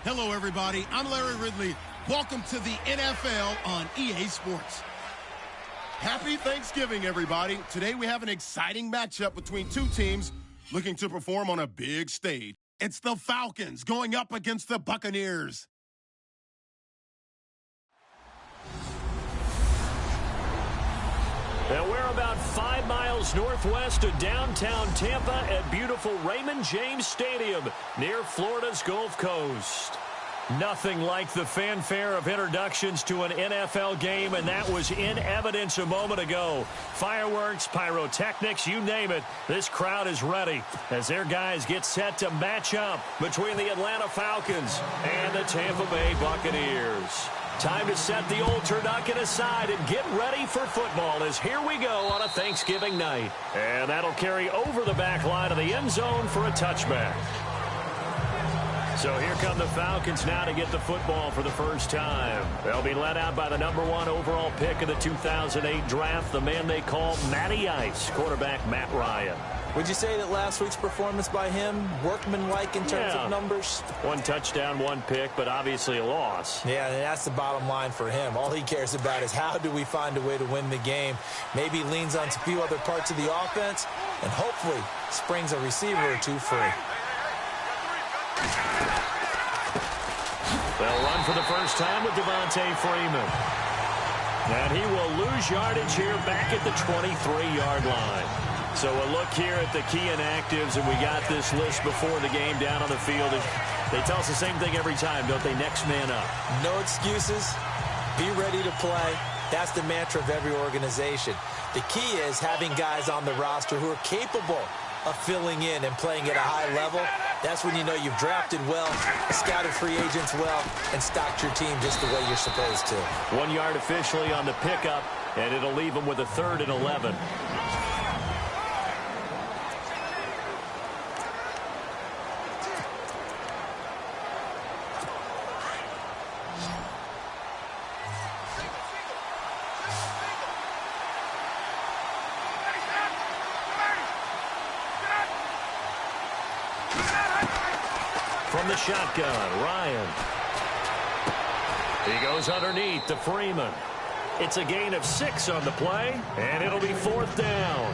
Hello, everybody. I'm Larry Ridley. Welcome to the NFL on EA Sports. Happy Thanksgiving, everybody. Today we have an exciting matchup between two teams looking to perform on a big stage. It's the Falcons going up against the Buccaneers. And we're about 5 miles northwest of downtown Tampa at beautiful Raymond James Stadium near Florida's Gulf Coast. Nothing like the fanfare of introductions to an NFL game, and that was in evidence a moment ago. Fireworks, pyrotechnics, you name it, this crowd is ready as their guys get set to match up between the Atlanta Falcons and the Tampa Bay Buccaneers. Time to set the old turducken aside and get ready for football as here we go on a Thanksgiving night. And that'll carry over the back line of the end zone for a touchback. So here come the Falcons now to get the football for the first time. They'll be led out by the #1 overall pick of the 2008 draft, the man they call Matty Ice, quarterback Matt Ryan. Would you say that last week's performance by him, workmanlike in terms of numbers? 1 touchdown, 1 pick, but obviously a loss. Yeah, and that's the bottom line for him. All he cares about is how do we find a way to win the game. Maybe leans on a few other parts of the offense, and hopefully springs a receiver or two free. They'll run for the first time with Devontae Freeman. And he will lose yardage here back at the 23-yard line. So a look here at the key inactives, and we got this list before the game down on the field. They tell us the same thing every time, don't they? Next man up. No excuses. Be ready to play. That's the mantra of every organization. The key is having guys on the roster who are capable of filling in and playing at a high level. That's when you know you've drafted well, scouted free agents well, and stocked your team just the way you're supposed to. 1 yard officially on the pickup, and it'll leave them with a 3rd and 11. From the shotgun, Ryan. He goes underneath to Freeman. It's a gain of 6 on the play, and it'll be 4th down.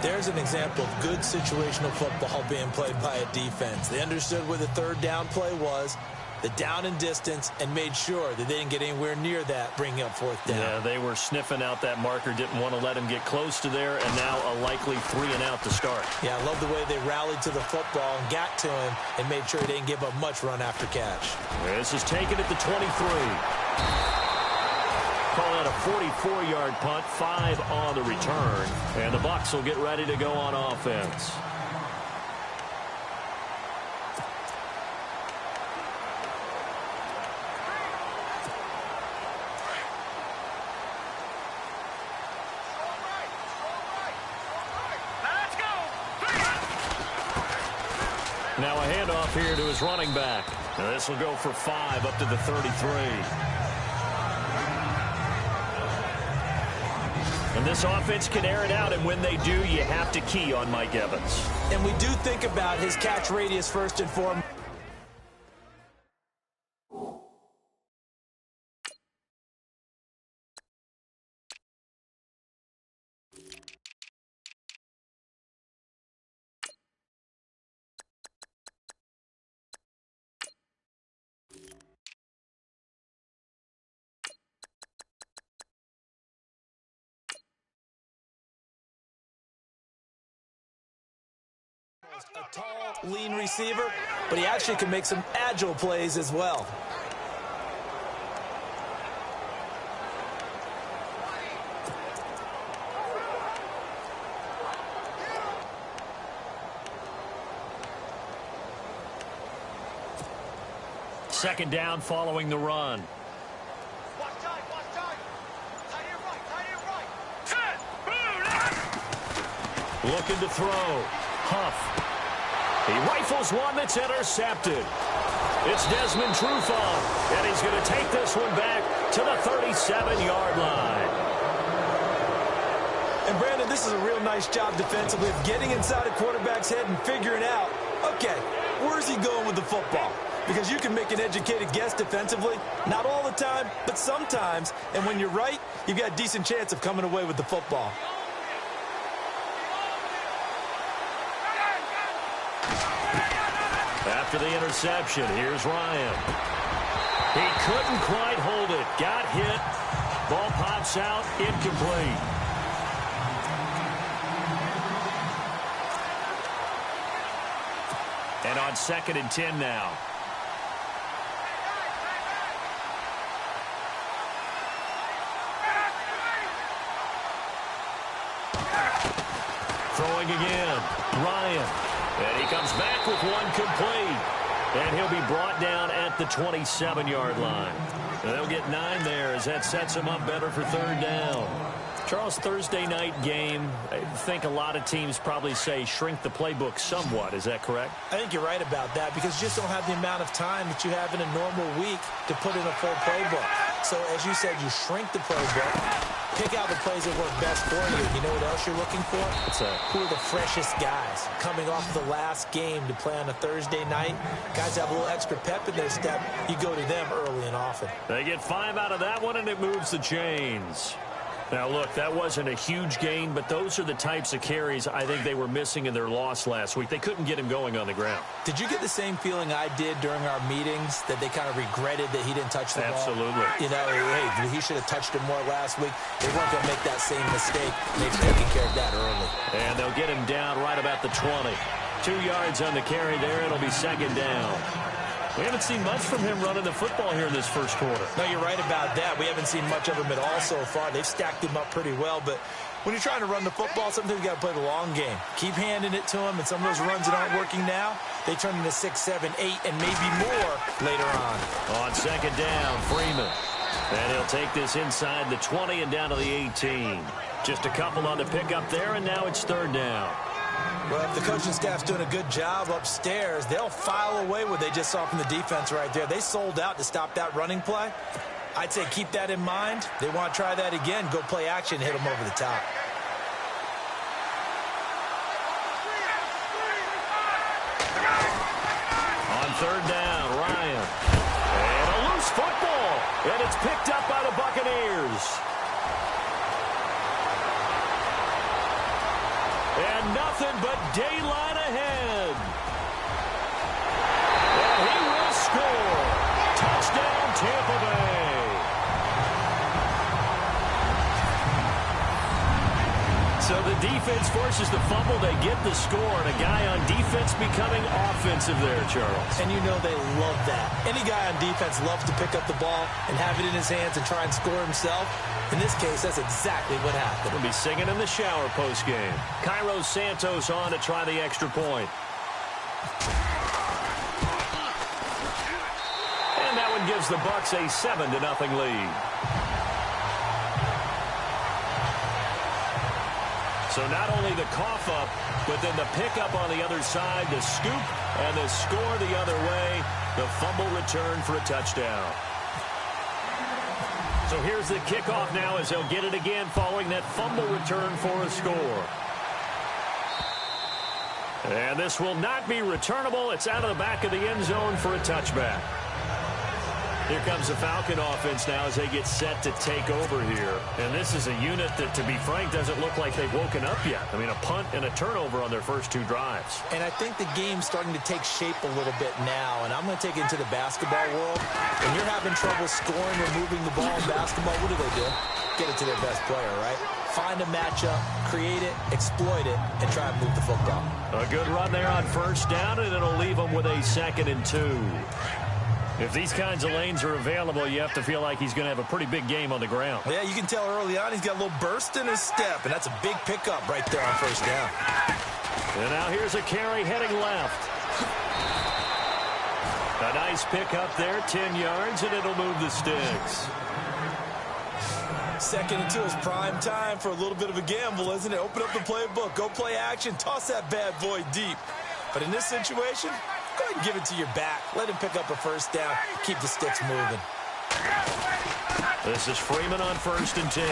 There's an example of good situational football being played by a defense. They understood where the 3rd down play was, the down and distance, and made sure that they didn't get anywhere near that, bringing up 4th down. Yeah, they were sniffing out that marker, didn't want to let him get close to there, and now a likely 3 and out to start. Yeah, I love the way they rallied to the football and got to him and made sure he didn't give up much run after catch. This is taken at the 23. Call out a 44-yard punt, 5 on the return, and the Bucs will get ready to go on offense. Now a handoff here to his running back. Now this will go for 5 up to the 33. And this offense can air it out, and when they do, you have to key on Mike Evans. And we do think about his catch radius first and foremost. A tall, lean receiver, but he actually can make some agile plays as well. Second down following the run. Looking to throw. Huff. He rifles one that's intercepted. It's Desmond Trufant, and he's going to take this one back to the 37-yard line. And, Brandon, this is a real nice job defensively of getting inside a quarterback's head and figuring out, okay, where's he going with the football? because you can make an educated guess defensively. Not all the time, but sometimes. And when you're right, you've got a decent chance of coming away with the football. After the interception, here's Ryan. He couldn't quite hold it. Got hit. Ball pops out. Incomplete. And on 2nd and 10 now. Throwing again. Ryan. And he comes back with one complete. And he'll be brought down at the 27-yard line. And they'll get 9 there as that sets him up better for 3rd down. Charles, Thursday night game, I think a lot of teams probably say shrink the playbook somewhat. Is that correct? I think you're right about that because you just don't have the amount of time that you have in a normal week to put in a full playbook. So, as you said, you shrink the playbook, pick out the plays that work best for you. You know what else you're looking for? What's that? Who are the freshest guys coming off the last game to play on a Thursday night? Guys have a little extra pep in their step. You go to them early and often. They get 5 out of that one, and it moves the chains. Now, look, that wasn't a huge gain, but those are the types of carries I think they were missing in their loss last week. They couldn't get him going on the ground. Did you get the same feeling I did during our meetings, that they kind of regretted that he didn't touch the ball? Absolutely. You know, hey, he should have touched it more last week. They weren't going to make that same mistake. They've taken care of that early. And they'll get him down right about the 20. 2 yards on the carry there. It'll be 2nd down. We haven't seen much from him running the football here in this first quarter. No, you're right about that. We haven't seen much of him at all so far. They've stacked him up pretty well, but when you're trying to run the football, sometimes you got to play the long game. Keep handing it to him, and some of those runs that aren't working now, they turn into 6, 7, 8, and maybe more later on. On 2nd down, Freeman. And he'll take this inside the 20 and down to the 18. Just a couple on the pickup there, and now it's 3rd down. Well, if the coaching staff's doing a good job upstairs, they'll file away what they just saw from the defense right there. They sold out to stop that running play. I'd say keep that in mind. They want to try that again. Go play action, hit them over the top. On 3rd down, Ryan. And a loose football. And it's picked up by the Buccaneers. And nothing but daylight ahead. And he will score. Touchdown, Tampa Bay. So the defense forces the fumble. They get the score. And a guy on defense becoming offensive there, Charles. And you know they love that. Any guy on defense loves to pick up the ball and have it in his hands and try and score himself. In this case, that's exactly what happened. We'll be singing in the shower postgame. Cairo Santos on to try the extra point. And that one gives the Bucs a 7-0 lead. So not only the cough up, but then the pickup on the other side, the scoop, and the score the other way. The fumble return for a touchdown. So here's the kickoff now as they'll get it again following that fumble return for a score. And this will not be returnable. It's out of the back of the end zone for a touchback. Here comes the Falcon offense now as they get set to take over here. And this is a unit that, to be frank, doesn't look like they've woken up yet. I mean, a punt and a turnover on their first 2 drives. And I think the game's starting to take shape a little bit now. And I'm going to take it into the basketball world. When you're having trouble scoring or moving the ball in basketball, what do? Get it to their best player, right? Find a matchup, create it, exploit it, and try and move the football. A good run there on 1st down, and it'll leave them with a 2nd and 2. If these kinds of lanes are available, you have to feel like he's going to have a pretty big game on the ground. Yeah, you can tell early on he's got a little burst in his step, and that's a big pickup right there on 1st down. And now here's a carry heading left. A nice pickup there, 10 yards, and it'll move the sticks. 2nd and 2 is prime time for a little bit of a gamble, isn't it? Open up the playbook, go play action, toss that bad boy deep. But in this situation, go ahead and give it to your back. Let him pick up a 1st down. Keep the sticks moving. This is Freeman on 1st and 10.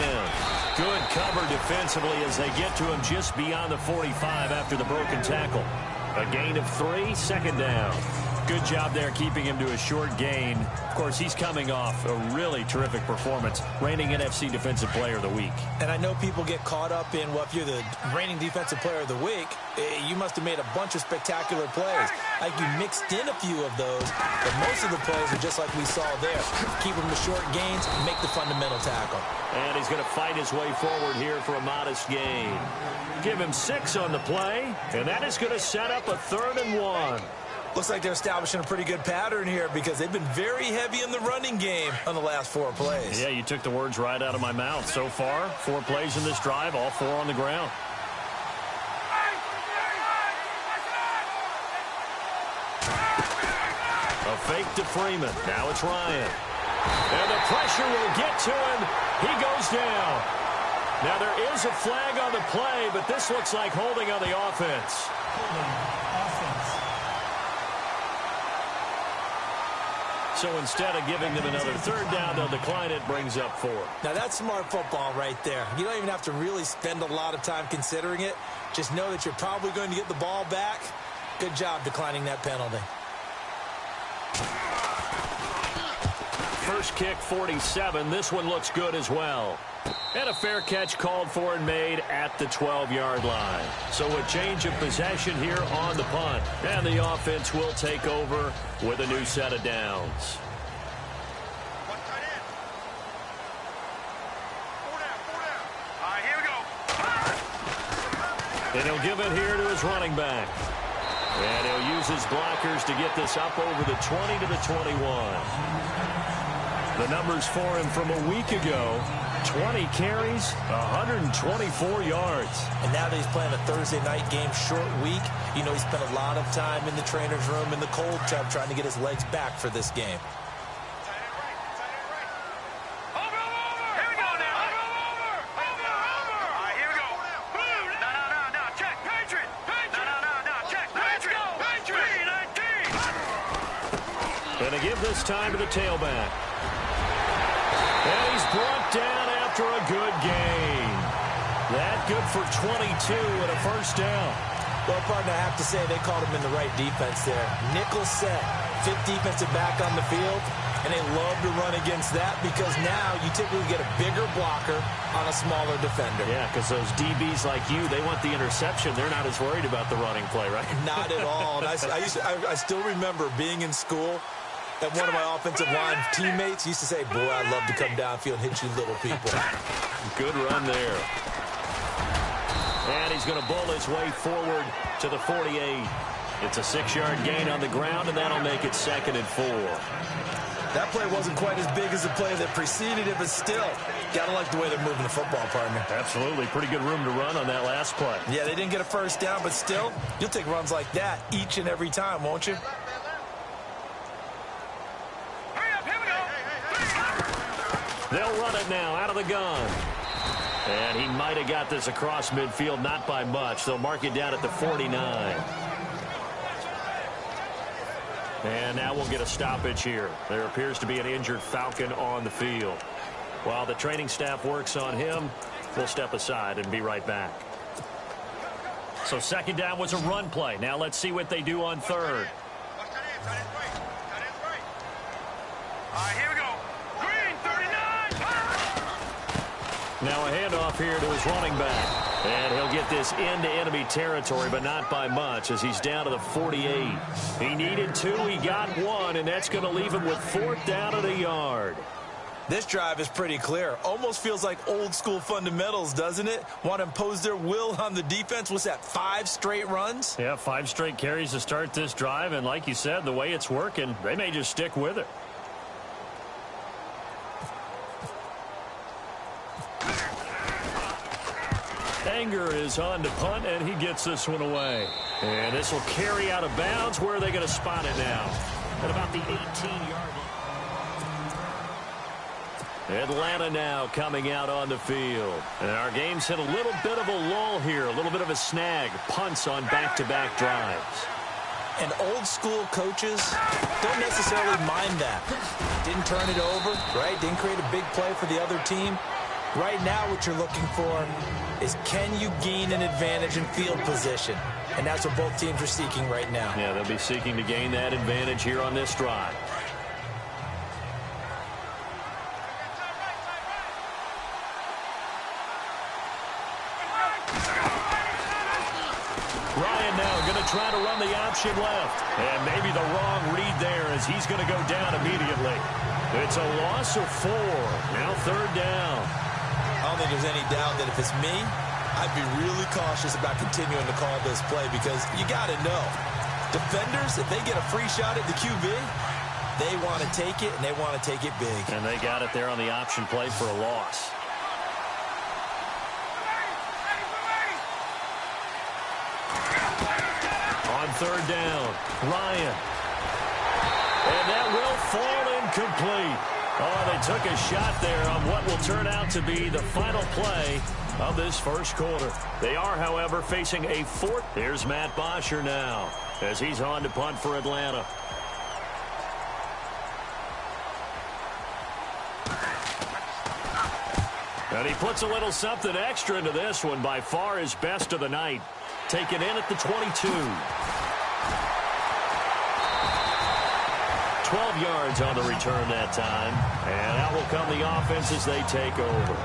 Good cover defensively as they get to him just beyond the 45 after the broken tackle. A gain of 3, 2nd down. Good job there keeping him to a short gain. Of course, he's coming off a really terrific performance, reigning NFC Defensive Player of the Week. And I know people get caught up in, well, if you're the reigning Defensive Player of the Week, you must have made a bunch of spectacular plays. Like you mixed in a few of those, but most of the plays are just like we saw there. Keep them to short gains, make the fundamental tackle. And he's going to fight his way forward here for a modest gain. Give him 6 on the play, and that is going to set up a 3rd and 1. Looks like they're establishing a pretty good pattern here because they've been very heavy in the running game on the last 4 plays. Yeah, you took the words right out of my mouth. So far, 4 plays in this drive, all 4 on the ground. A fake to Freeman. Now it's Ryan. And the pressure will get to him. He goes down. Now there is a flag on the play, but this looks like holding on the offense. So instead of giving them another 3rd down, they'll decline it, brings up 4. Now that's smart football right there. You don't even have to really spend a lot of time considering it. Just know that you're probably going to get the ball back. Good job declining that penalty. First kick, 47. This one looks good as well. And a fair catch called for and made at the 12-yard line. So a change of possession here on the punt. And the offense will take over with a new set of downs. And he'll give it here to his running back. And he'll use his blockers to get this up over the 20 to the 21. The numbers for him from a week ago: 20 carries, 124 yards. And now that he's playing a Thursday night game, short week, you know he spent a lot of time in the trainer's room in the cold tub trying to get his legs back for this game. And to give this time to the tailback. And he's brought down after a good gain. That good for 22 and a 1st down. Well, partner, I have to say they called him in the right defense there. Nickel set, 5th defensive back on the field, and they love to run against that because now you typically get a bigger blocker on a smaller defender. Yeah, because those DBs like you, they want the interception. They're not as worried about the running play, right? Not at all. And I still remember being in school, and one of my offensive line teammates used to say, boy, I'd love to come downfield and hit you little people. Good run there. And he's going to bowl his way forward to the 48. It's a 6-yard gain on the ground, and that'll make it 2nd and 4. That play wasn't quite as big as the play that preceded it, but still, got to like the way they're moving the football, partner. Absolutely. Pretty good room to run on that last play. Yeah, they didn't get a 1st down, but still, you'll take runs like that each and every time, won't you? They'll run it now out of the gun. And he might have got this across midfield, not by much. They'll mark it down at the 49. And now we'll get a stoppage here. There appears to be an injured Falcon on the field. While the training staff works on him, we'll step aside and be right back. So 2nd down was a run play. Now let's see what they do on 3rd. Here we go. Green, 39. Now a handoff here to his running back. And he'll get this into enemy territory, but not by much as he's down to the 48. He needed 2, he got 1, and that's going to leave him with 4th down at a yard. This drive is pretty clear. Almost feels like old school fundamentals, doesn't it? Want to impose their will on the defense. What's that, 5 straight runs? Yeah, 5 straight carries to start this drive, and like you said, the way it's working, they may just stick with it. Anger is on to punt, and he gets this one away. And this will carry out of bounds. Where are they going to spot it now? At about the 18-yard line. Atlanta now coming out on the field. And our game's hit a little bit of a lull here, a little bit of a snag. Punts on back-to-back drives. And old school coaches don't necessarily mind that. Didn't turn it over, right? Didn't create a big play for the other team. Right now, what you're looking for is, can you gain an advantage in field position? And that's what both teams are seeking right now. Yeah, they'll be seeking to gain that advantage here on this drive. Ryan now going to try to run the option left. And maybe the wrong read there as he's going to go down immediately. It's a loss of 4. Now 3rd down. I don't think there's any doubt that if it's me, I'd be really cautious about continuing to call this play because you got to know, defenders, if they get a free shot at the QB, they want to take it, and they want to take it big. And they got it there on the option play for a loss. On 3rd down, Ryan. And that will fall incomplete. Oh, they took a shot there on what will turn out to be the final play of this first quarter. They are, however, facing a 4th. Here's Matt Bosher now as he's on to punt for Atlanta. And he puts a little something extra into this one. By far his best of the night. Taken in at the 22. 12 yards on the return that time. And out will come the offense as they take over.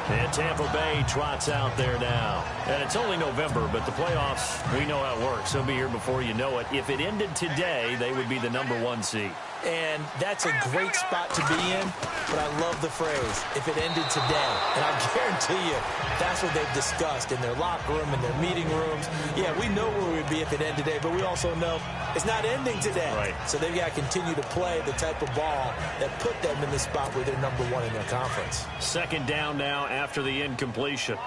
And Tampa Bay trots out there now. And it's only November, but the playoffs, we know how it works. They'll be here before you know it. If it ended today, they would be the #1 seed. And that's a great spot to be in, but I love the phrase, if it ended today. And I guarantee you, that's what they've discussed in their locker room, in their meeting rooms. Yeah, we know where we'd be if it ended today, but we also know it's not ending today. Right. So they've got to continue to play the type of ball that put them in the spot where they're #1 in their conference. 2nd down now after the incompletion.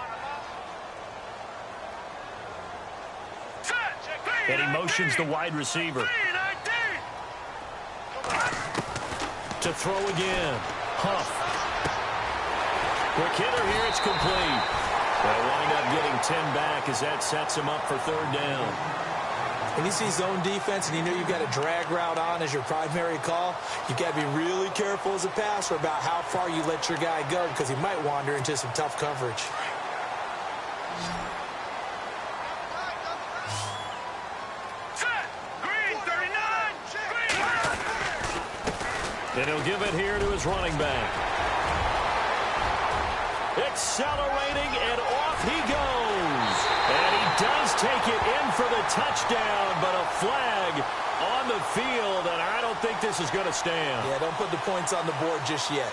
And he motions the wide receiver. To throw again. Huff. Quick hitter here. It's complete. They'll wind up getting 10 back as that sets him up for 3rd down. When you see zone defense and you know you've got a drag route on as your primary call, you've got to be really careful as a passer about how far you let your guy go because he might wander into some tough coverage. And he'll give it here to his running back. Accelerating, and off he goes. And he does take it in for the touchdown, but a flag on the field, and I don't think this is going to stand. Yeah, don't put the points on the board just yet.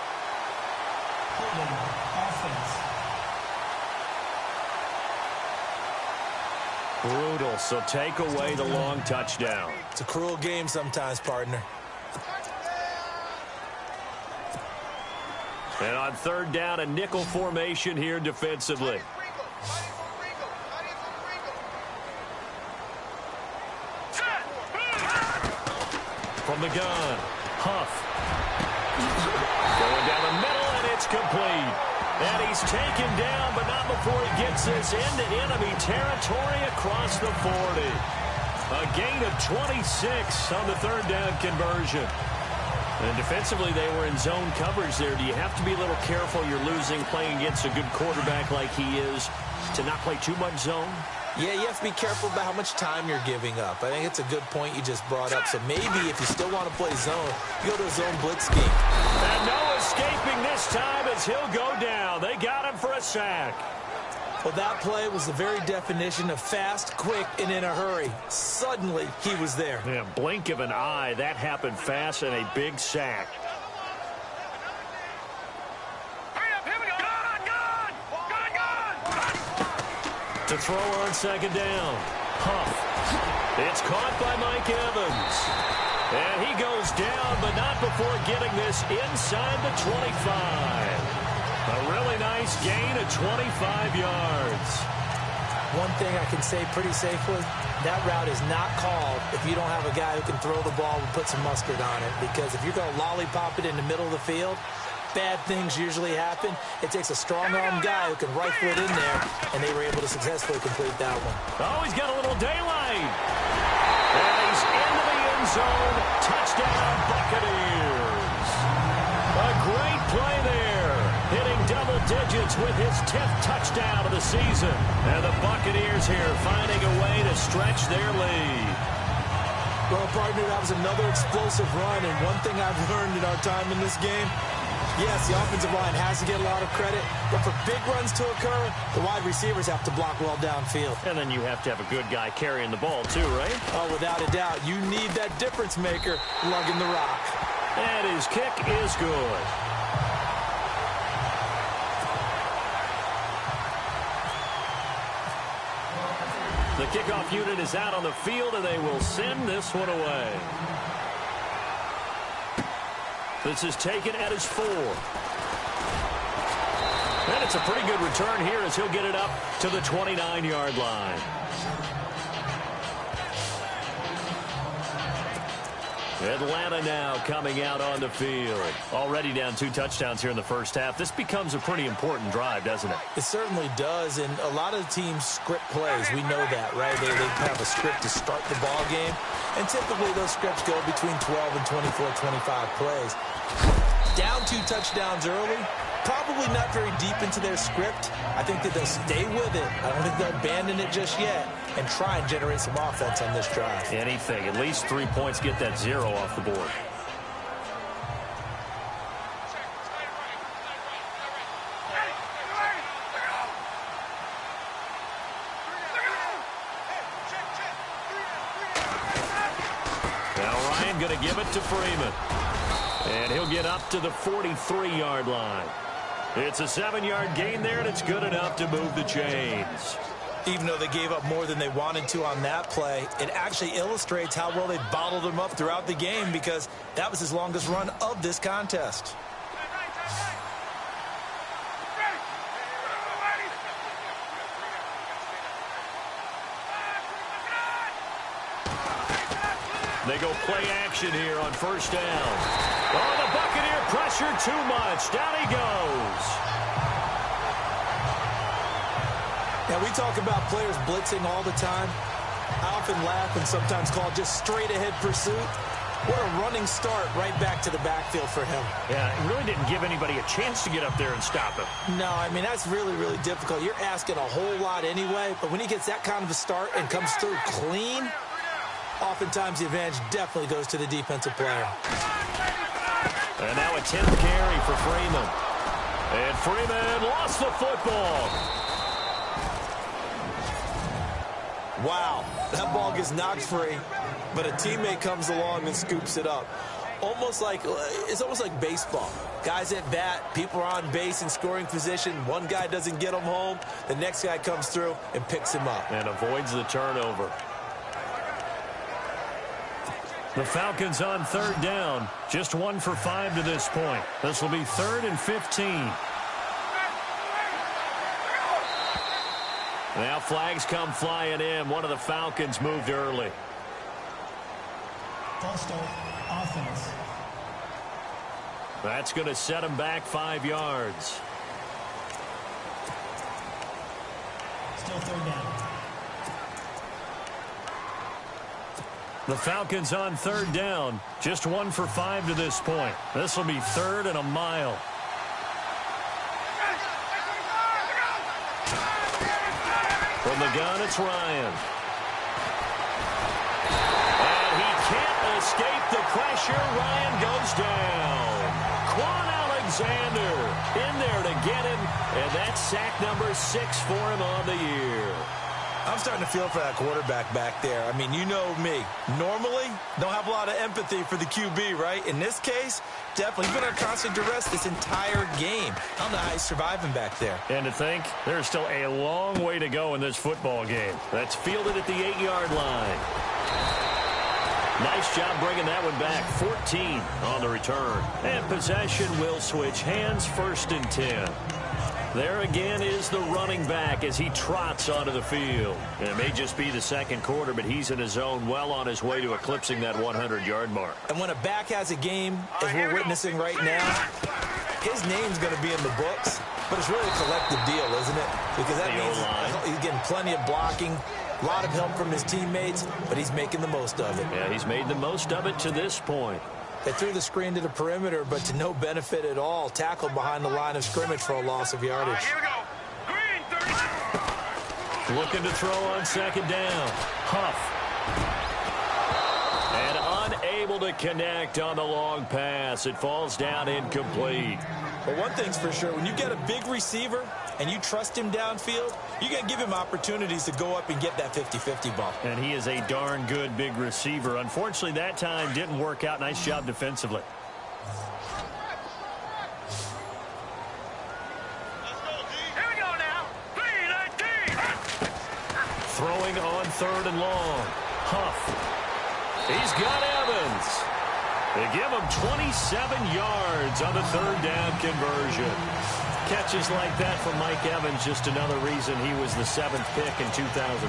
Brutal, so take away the long touchdown. It's a cruel game sometimes, partner. And on 3rd down, a nickel formation here defensively. From the gun, Huff. Going down the middle, and it's complete. And he's taken down, but not before he gets this into enemy territory across the 40. A gain of 26 on the 3rd down conversion. And defensively, they were in zone coverage there. Do you have to be a little careful? You're losing, playing against a good quarterback like he is, to not play too much zone? Yeah, you have to be careful about how much time you're giving up. I think it's a good point you just brought up. So maybe if you still want to play zone, you go to a zone blitz scheme. And no escaping this time as he'll go down. They got him for a sack. Well, that play was the very definition of fast, quick, and in a hurry. Suddenly, he was there. Yeah, blink of an eye. That happened fast and a big sack. Hurry up, here we go. Gun! To throw on 2nd down. Huff. It's caught by Mike Evans. And he goes down, but not before getting this inside the 25. A really nice gain of 25 yards. One thing I can say pretty safely, that route is not called if you don't have a guy who can throw the ball and put some mustard on it. Because if you're going to lollipop it in the middle of the field, bad things usually happen. It takes a strong-arm guy who can rifle it in there, and they were able to successfully complete that one. Oh, he's got a little daylight. And he's into the end zone. Touchdown, Buccaneers. A great play there. Hitting double digits with his 10th touchdown of the season. And the Buccaneers here finding a way to stretch their lead. Well, partner, that was another explosive run, and one thing I've learned in our time in this game, yes, the offensive line has to get a lot of credit, but for big runs to occur, the wide receivers have to block well downfield. And then you have to have a good guy carrying the ball too, right? Oh, without a doubt. You need that difference maker lugging the rock. And his kick is good. The kickoff unit is out on the field, and they will send this one away. This is taken at his 4. And it's a pretty good return here as he'll get it up to the 29-yard line. Atlanta now coming out on the field. Already down 2 touchdowns here in the first half. This becomes a pretty important drive, doesn't it? It certainly does, and a lot of teams script plays. We know that, right? They have a script to start the ball game, and typically those scripts go between 12 and 24, 25 plays. Down 2 touchdowns early, probably not very deep into their script. I think that they'll stay with it. I don't think they'll abandon it just yet and try and generate some offense on this drive. Anything. At least 3 points, get that 0 off the board. Now Ryan going to give it to Freeman. And he'll get up to the 43-yard line. It's a 7-yard gain there, and it's good enough to move the chains. Even though they gave up more than they wanted to on that play, it actually illustrates how well they bottled him up throughout the game, because that was his longest run of this contest. They go play action here on first down. Oh, the Buccaneer pressure too much. Down he goes. Now, we talk about players blitzing all the time. I often laugh and sometimes call it just straight-ahead pursuit. What a running start right back to the backfield for him. Yeah, it really didn't give anybody a chance to get up there and stop him. No, I mean, that's really, really difficult. You're asking a whole lot anyway, but when he gets that kind of a start and comes through clean, oftentimes the advantage definitely goes to the defensive player. And now a 10th carry for Freeman. And Freeman lost the football. Wow, that ball gets knocked free, but a teammate comes along and scoops it up. It's almost like baseball. Guys at bat, people are on base in scoring position. One guy doesn't get him home. The next guy comes through and picks him up. And avoids the turnover. The Falcons on 3rd down. Just 1 for 5 to this point. This will be 3rd and 15. Now flags come flying in. One of the Falcons moved early. False start, offense. That's going to set him back 5 yards. Still 3rd down. The Falcons on 3rd down. Just 1 for 5 to this point. This will be 3rd and a mile. From the gun, it's Ryan. And he can't escape the pressure. Ryan goes down. Quan Alexander in there to get him. And that's sack number 6 for him on the year. I'm starting to feel for that quarterback back there. I mean, you know me. Normally, don't have a lot of empathy for the QB, right? In this case, definitely. He's been under constant duress this entire game. I don't know how he's surviving back there. And to think, there's still a long way to go in this football game. That's fielded at the 8-yard line. Nice job bringing that one back. 14 on the return. And possession will switch hands, 1st and 10. There again is the running back as he trots onto the field. And it may just be the 2nd quarter, but he's in his zone, well on his way to eclipsing that 100-yard mark. And when a back has a game, as we're witnessing right now, his name's going to be in the books, but it's really a collective deal, isn't it? Because that means he's getting plenty of blocking, a lot of help from his teammates, but he's making the most of it. Yeah, he's made the most of it to this point. They threw the screen to the perimeter, but to no benefit at all. Tackled behind the line of scrimmage for a loss of yardage. Here we go. Green 30. Looking to throw on second down. Huff. And unable to connect on the long pass. It falls down incomplete. But one thing's for sure, when you get a big receiver and you trust him downfield, you're going to give him opportunities to go up and get that 50-50 ball. And he is a darn good big receiver. Unfortunately, that time didn't work out. Nice job defensively. Here we go now. 3-19. Throwing on third and long. Huff. He's got Evans. They give him 27 yards on the third down conversion. Catches like that from Mike Evans, just another reason he was the 7th pick in 2014.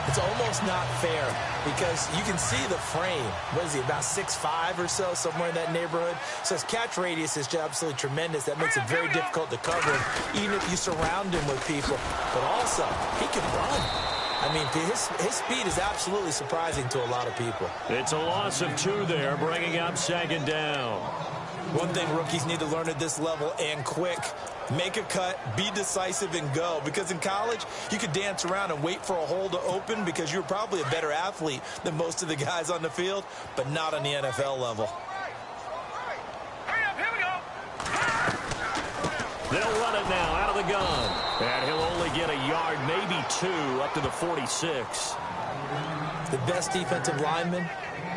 It's almost not fair because you can see the frame. What is he, about 6'5" or so, somewhere in that neighborhood? So his catch radius is absolutely tremendous. That makes it very difficult to cover him, even if you surround him with people. But also, he can run. I mean, his speed is absolutely surprising to a lot of people. It's a loss of 2 there, bringing up second down. One thing rookies need to learn at this level, and quick, make a cut, be decisive, and go. Because in college, you could dance around and wait for a hole to open because you're probably a better athlete than most of the guys on the field, but not on the NFL level. Hurry up, here we go. They'll run it now out of the gun. And he'll only get a yard, maybe 2, up to the 46. The best defensive linemen,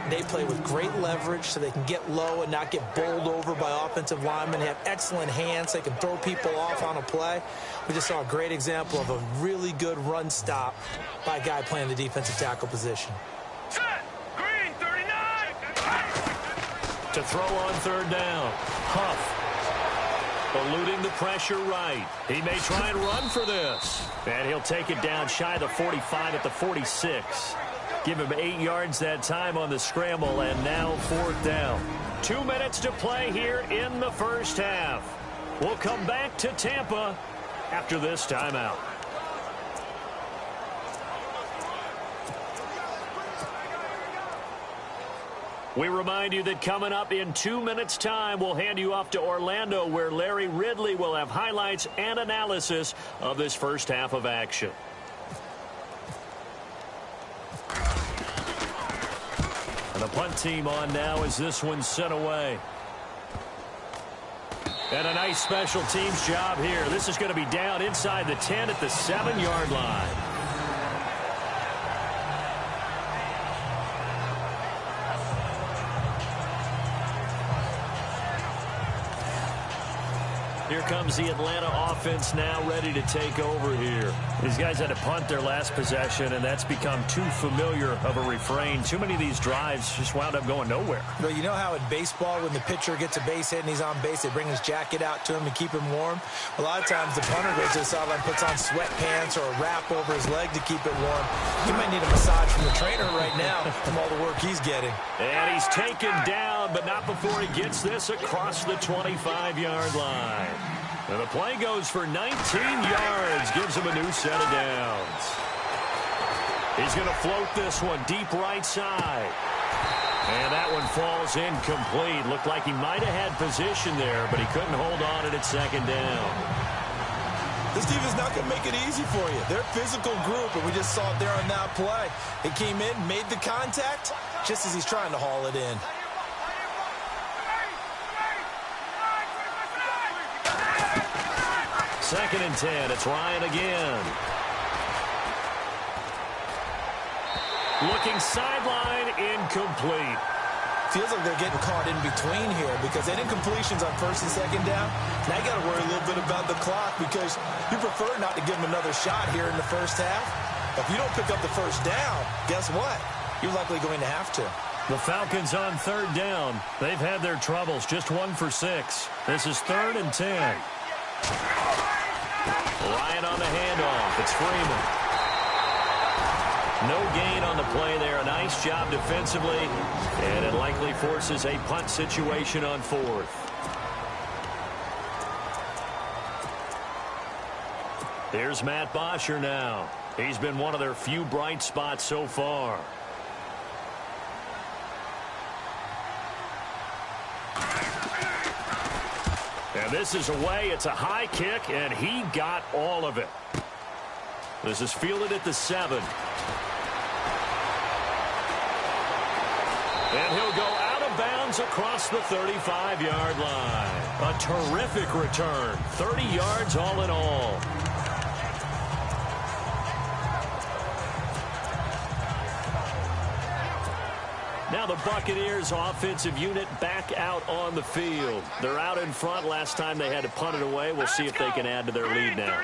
they play with great leverage so they can get low and not get bowled over by offensive linemen. They have excellent hands. They can throw people off on a play. We just saw a great example of a really good run stop by a guy playing the defensive tackle position. Set. Green 39. To throw on third down. Huff. Eluding the pressure right. He may try and run for this. And he'll take it down shy of the 45 at the 46. Give him 8 yards that time on the scramble, and now 4th down. 2 minutes to play here in the first half. We'll come back to Tampa after this timeout. We remind you that coming up in 2 minutes' time, we'll hand you off to Orlando, where Larry Ridley will have highlights and analysis of this first half of action. And the punt team on now as this one's sent away. And a nice special teams job here. This is going to be down inside the 10 at the 7-yard line. Here comes the Atlanta offense now ready to take over here. These guys had to punt their last possession, and that's become too familiar of a refrain. Too many of these drives just wound up going nowhere. But you know how in baseball, when the pitcher gets a base hit and he's on base, they bring his jacket out to him to keep him warm? A lot of times the punter goes to the sideline, puts on sweatpants or a wrap over his leg to keep it warm. He might need a massage from the trainer right now from all the work he's getting. And he's taken down, but not before he gets this across the 25-yard line. And the play goes for 19 yards, gives him a new set of downs. He's going to float this one deep right side. And that one falls incomplete. Looked like he might have had position there, but he couldn't hold on at second down. This defense is not going to make it easy for you. They're a physical group, and we just saw it there on that play. He came in, made the contact, just as he's trying to haul it in. Second and 10. It's Ryan again. Looking sideline, incomplete. Feels like they're getting caught in between here because they did incompletions on first and second down. Now you got to worry a little bit about the clock because you prefer not to give them another shot here in the first half. But if you don't pick up the first down, guess what? You're likely going to have to. The Falcons on third down. They've had their troubles. Just 1 for 6. This is 3rd and 10. Ryan on the handoff. It's Freeman. No gain on the play there. A nice job defensively. And it likely forces a punt situation on 4th. Here's Matt Bosher now. He's been one of their few bright spots so far. And this is away. It's a high kick, and he got all of it. This is fielded at the 7. And he'll go out of bounds across the 35-yard line. A terrific return. 30 yards all in all. Now the Buccaneers offensive unit back out on the field. They're out in front. Last time they had to punt it away. We'll see if they can add to their lead now.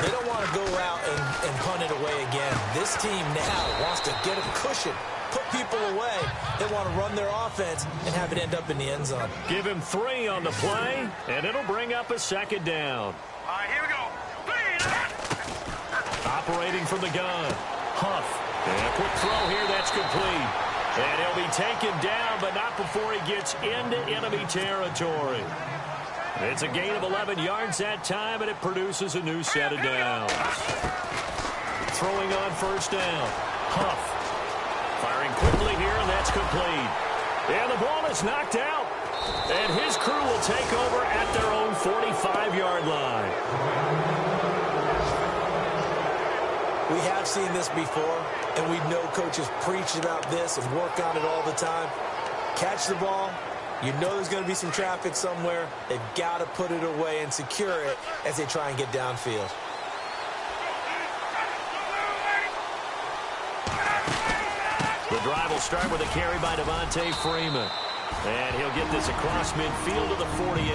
They don't want to go out and punt it away again. This team now wants to get a cushion, put people away. They want to run their offense and have it end up in the end zone. Give him 3 on the play, and it'll bring up a 2nd down. All right, here we go. Operating from the gun. Huff. And a quick throw here. That's complete. And he'll be taken down, but not before he gets into enemy territory. It's a gain of 11 yards that time, and it produces a new set of downs. Throwing on 1st down. Huff. Firing quickly here, and that's complete. And the ball is knocked out. And his crew will take over at their own 45-yard line. We have seen this before, and we know coaches preach about this and work on it all the time. Catch the ball. You know there's going to be some traffic somewhere. They've got to put it away and secure it as they try and get downfield. The drive will start with a carry by Devontae Freeman. And he'll get this across midfield to the 48.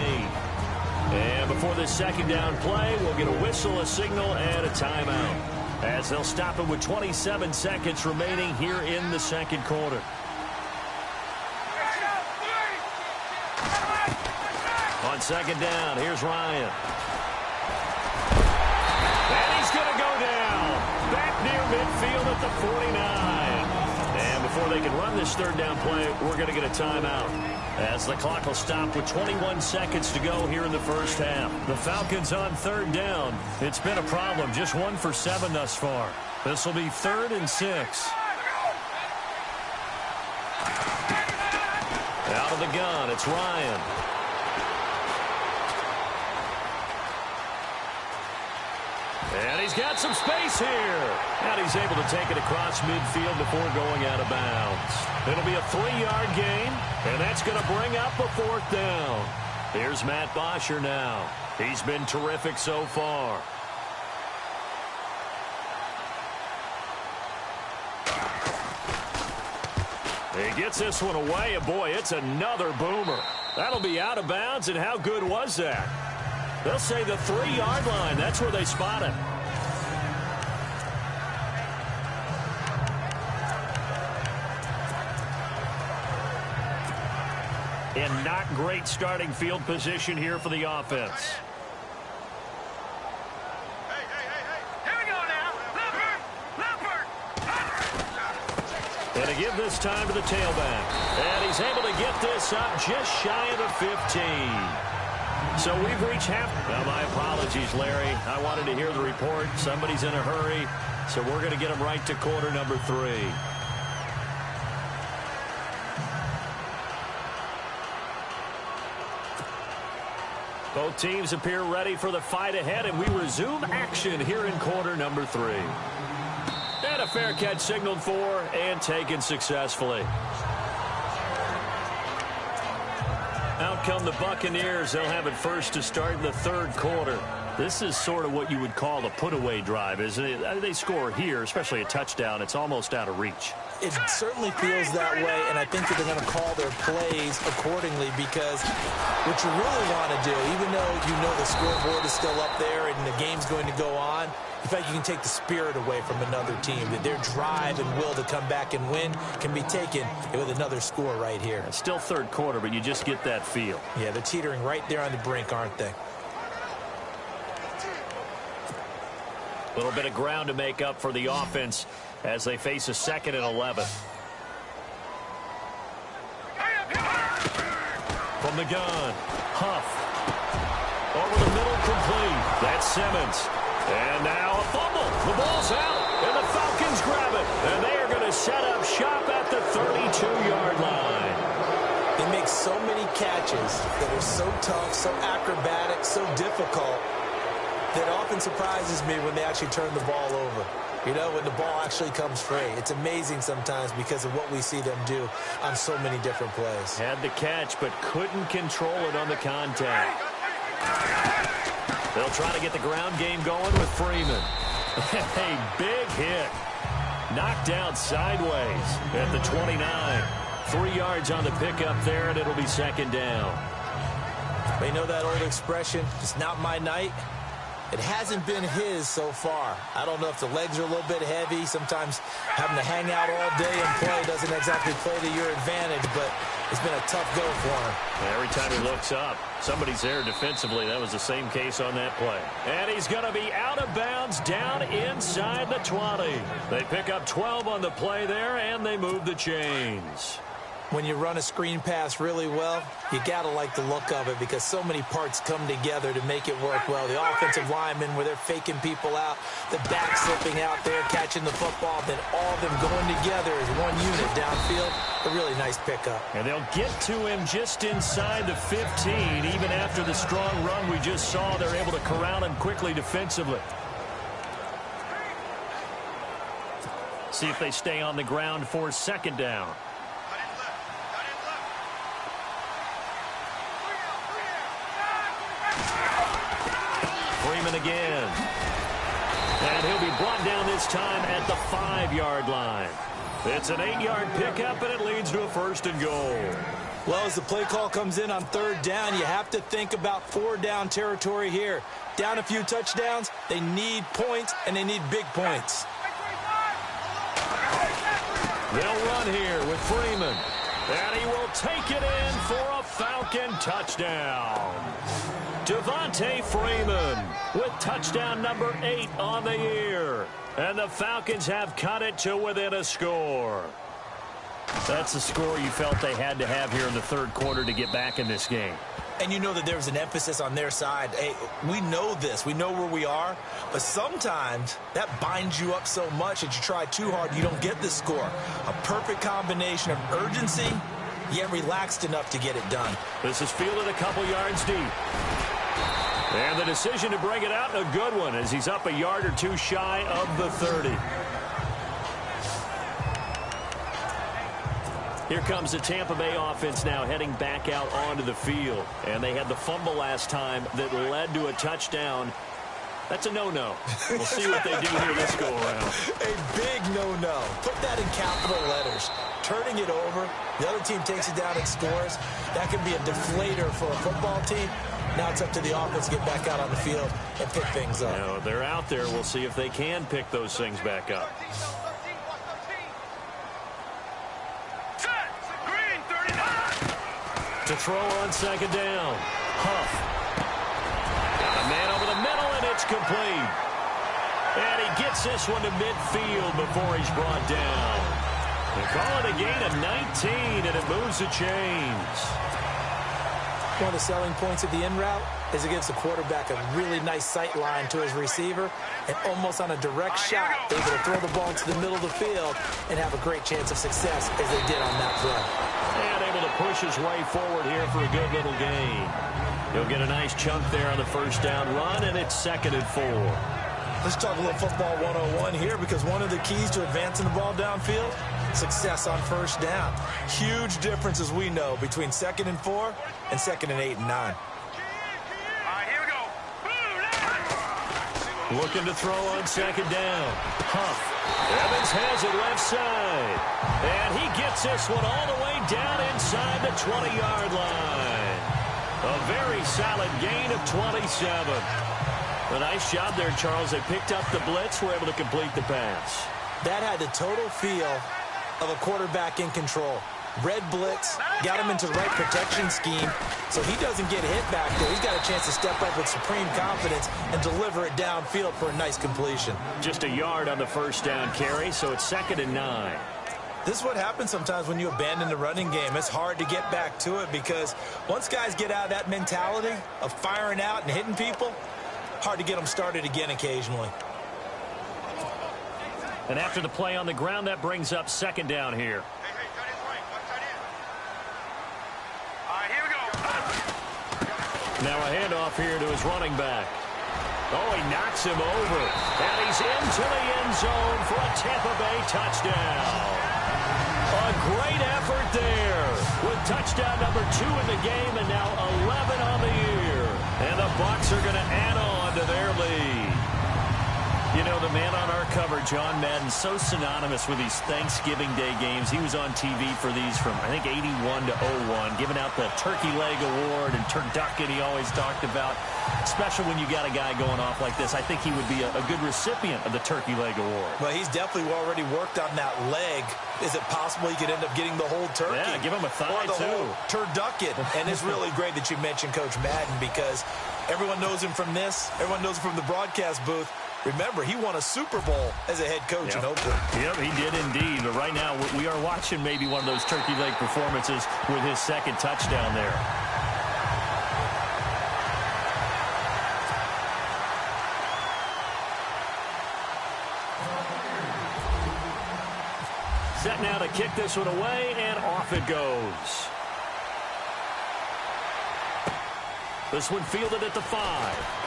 And before this 2nd down play, we'll get a whistle, a signal, and a timeout, as they'll stop it with 27 seconds remaining here in the 2nd quarter. On 2nd down, here's Ryan. And he's going to go down. Back near midfield at the 49. And before they can run this 3rd down play, we're going to get a timeout, as the clock will stop with 21 seconds to go here in the 1st half. The Falcons on 3rd down. It's been a problem. Just 1 for 7 thus far. This will be 3rd and 6. Out of the gun, it's Ryan. And he's got some space here. And he's able to take it across midfield before going out of bounds. It'll be a 3-yard gain, and that's going to bring up a 4th down. Here's Matt Bosher now. He's been terrific so far. He gets this one away, and boy, it's another boomer. That'll be out of bounds, and how good was that? They'll say the 3-yard line. That's where they spot it. And not great starting field position here for the offense. Hey. Here we go now. Leopard. And to give this time to the tailback. And he's able to get this up just shy of the 15. So we've reached half. Well, my apologies, Larry. I wanted to hear the report. Somebody's in a hurry, so we're going to get him right to quarter number 3. Both teams appear ready for the fight ahead, and we resume action here in quarter number 3. And a fair catch signaled for and taken successfully. Out come the Buccaneers. They'll have it first to start the 3rd quarter. This is sort of what you would call a put-away drive, isn't it? They score here, especially a touchdown. It's almost out of reach. It certainly feels that way, and I think that they're going to call their plays accordingly, because what you really want to do, even though you know the scoreboard is still up there and the game's going to go on, in fact, you can take the spirit away from another team. That their drive and will to come back and win can be taken with another score right here. It's still 3rd quarter, but you just get that feel. Yeah, they're teetering right there on the brink, aren't they? A little bit of ground to make up for the offense as they face a 2nd and 11. From the gun, Huff. Over the middle, complete. That's Simmons. And now a fumble. The ball's out, and the Falcons grab it. And they are going to set up shop at the 32-yard line. In He makes so many catches that are so tough, so acrobatic, so difficult, that often surprises me when they actually turn the ball over. You know, when the ball actually comes free. It's amazing sometimes because of what we see them do on so many different plays. Had the catch, but couldn't control it on the contact. They'll try to get the ground game going with Freeman. A big hit. Knocked down sideways at the 29. 3 yards on the pickup there, and it'll be second down. You know that old expression, it's not my night? It hasn't been his so far. I don't know if the legs are a little bit heavy. Sometimes having to hang out all day and play doesn't exactly play to your advantage, but it's been a tough go for him. Every time he looks up, somebody's there defensively. That was the same case on that play. And he's going to be out of bounds down inside the 20. They pick up 12 on the play there, and they move the chains. When you run a screen pass really well, you got to like the look of it because so many parts come together to make it work well. The offensive linemen, where they're faking people out, the back slipping out there, catching the football, then all of them going together as one unit downfield. A really nice pickup. And they'll get to him just inside the 15. Even after the strong run we just saw, they're able to corral him quickly defensively. See if they stay on the ground for second down. Freeman again. And he'll be brought down this time at the 5-yard line. It's an 8-yard pickup, and it leads to a first and goal. Well, as the play call comes in on third down, you have to think about 4-down territory here. Down a few touchdowns, they need points, and they need big points. They'll run here with Freeman. And he will take it in for a Falcon touchdown. Devontae Freeman with touchdown number 8 on the year. And the Falcons have cut it to within a score. That's the score you felt they had to have here in the third quarter to get back in this game. And you know that there was an emphasis on their side. Hey, we know this. We know where we are. But sometimes that binds you up so much that you try too hard, you don't get the score. A perfect combination of urgency, yet relaxed enough to get it done. This is fielded a couple yards deep. And the decision to bring it out, a good one, as he's up a yard or two shy of the 30. Here comes the Tampa Bay offense now heading back out onto the field. And they had the fumble last time that led to a touchdown. That's a no-no. We'll see what they do here this go-around. A big no-no. Put that in capital letters. Turning it over, the other team takes it down and scores. That can be a deflator for a football team. Now it's up to the offense to get back out on the field and pick things up. Now, they're out there. We'll see if they can pick those things back up. To throw on second down. Huff. Got a man over the middle, and it's complete. And he gets this one to midfield before he's brought down. They call it a gain of 19, and it moves the chains. One of the selling points of the in route is it gives the quarterback a really nice sight line to his receiver, and almost on a direct shot, able to throw the ball into the middle of the field and have a great chance of success as they did on that play. And able to push his way forward here for a good little gain. He'll get a nice chunk there on the first down run, and it's 2nd and 4. Let's talk a little football 101 here, because one of the keys to advancing the ball downfield, success on first down. Huge difference, as we know, between 2nd and 4 and 2nd and 8 and 9. All right, here we go. Looking to throw on second down. Huff. Evans has it left side. And he gets this one all the way down inside the 20-yard line. A very solid gain of 27. A nice job there, Charles. They picked up the blitz, were able to complete the pass. That had the total feel of a quarterback in control. Red blitz, got him into the right protection scheme, so he doesn't get hit back there. He's got a chance to step up with supreme confidence and deliver it downfield for a nice completion. Just a yard on the first down carry, so it's 2nd and 9. This is what happens sometimes when you abandon the running game. It's hard to get back to it because once guys get out of that mentality of firing out and hitting people, hard to get them started again occasionally. And after the play on the ground, that brings up second down here. Now a handoff here to his running back. Oh, he knocks him over. And he's into the end zone for a Tampa Bay touchdown. A great effort there with touchdown number 2 in the game and now 11 on the year. And the Bucs are going to add on to their lead. You know, the man on our cover, John Madden, so synonymous with these Thanksgiving Day games. He was on TV for these from, I think, 81 to 01, giving out the Turkey Leg Award and turducken he always talked about. Special when you got a guy going off like this. I think he would be a good recipient of the Turkey Leg Award. Well, he's definitely already worked on that leg. Is it possible he could end up getting the whole turkey? Yeah, give him a thigh, or the too. Whole turducken. And it's really great that you mentioned Coach Madden because everyone knows him from this. Everyone knows him from the broadcast booth. Remember, he won a Super Bowl as a head coach in Oakland. Yep, he did indeed. But right now, we are watching maybe one of those turkey leg performances with his second touchdown there. Set now to kick this one away, and off it goes. This one fielded at the 5.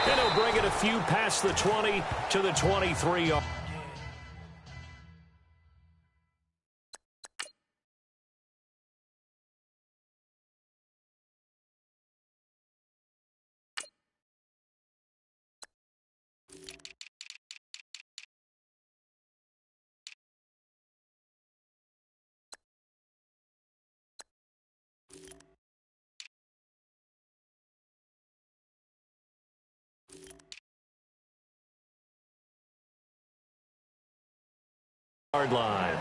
And he'll bring it a few past the 20 to the 23. Yard line.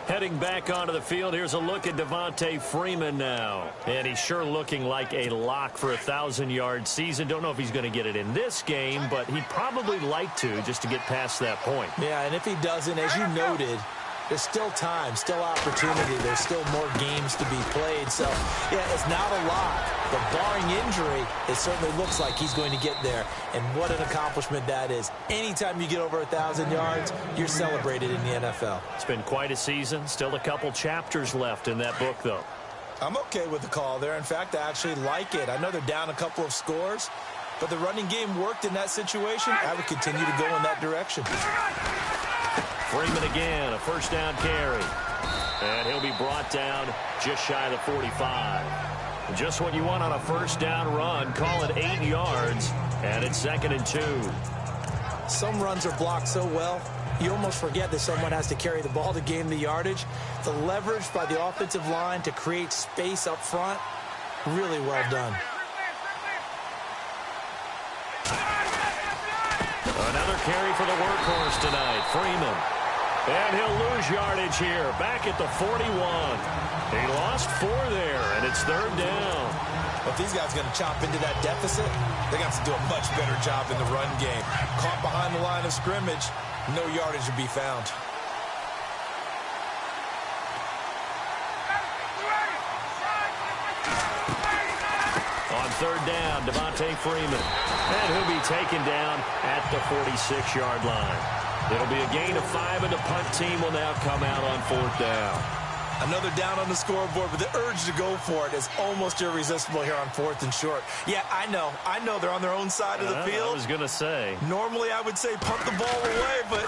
Heading back onto the field, here's a look at Devontae Freeman now. And he's sure looking like a lock for a 1,000-yard season. Don't know if he's going to get it in this game, but he'd probably like to just to get past that point. Yeah, and if he doesn't, as you noted, there's still time, still opportunity. There's still more games to be played. So, yeah, it's not a lock. But barring injury, it certainly looks like he's going to get there. And what an accomplishment that is. Anytime you get over 1,000 yards, you're celebrated in the NFL. It's been quite a season. Still a couple chapters left in that book, though. I'm okay with the call there. In fact, I actually like it. I know they're down a couple of scores, but the running game worked in that situation. I would continue to go in that direction. Freeman again, a first down carry. And he'll be brought down just shy of the 45. Just what you want on a first down run. Call it 8 yards, and it's 2nd and 2. Some runs are blocked so well, you almost forget that someone has to carry the ball to gain the yardage. The leverage by the offensive line to create space up front, really well done. Another carry for the workhorse tonight, Freeman. And he'll lose yardage here, back at the 41. He lost 4 there, and it's 3rd down. Well, if these guys are going to chop into that deficit, they're going to have to do a much better job in the run game. Caught behind the line of scrimmage, no yardage to be found. On 3rd down, Devontae Freeman. And he'll be taken down at the 46-yard line. It'll be a gain of 5, and the punt team will now come out on 4th down. Another down on the scoreboard, but the urge to go for it is almost irresistible here on 4th and short. Yeah, I know they're on their own side of the field. I was going to say. Normally I would say punt the ball away, but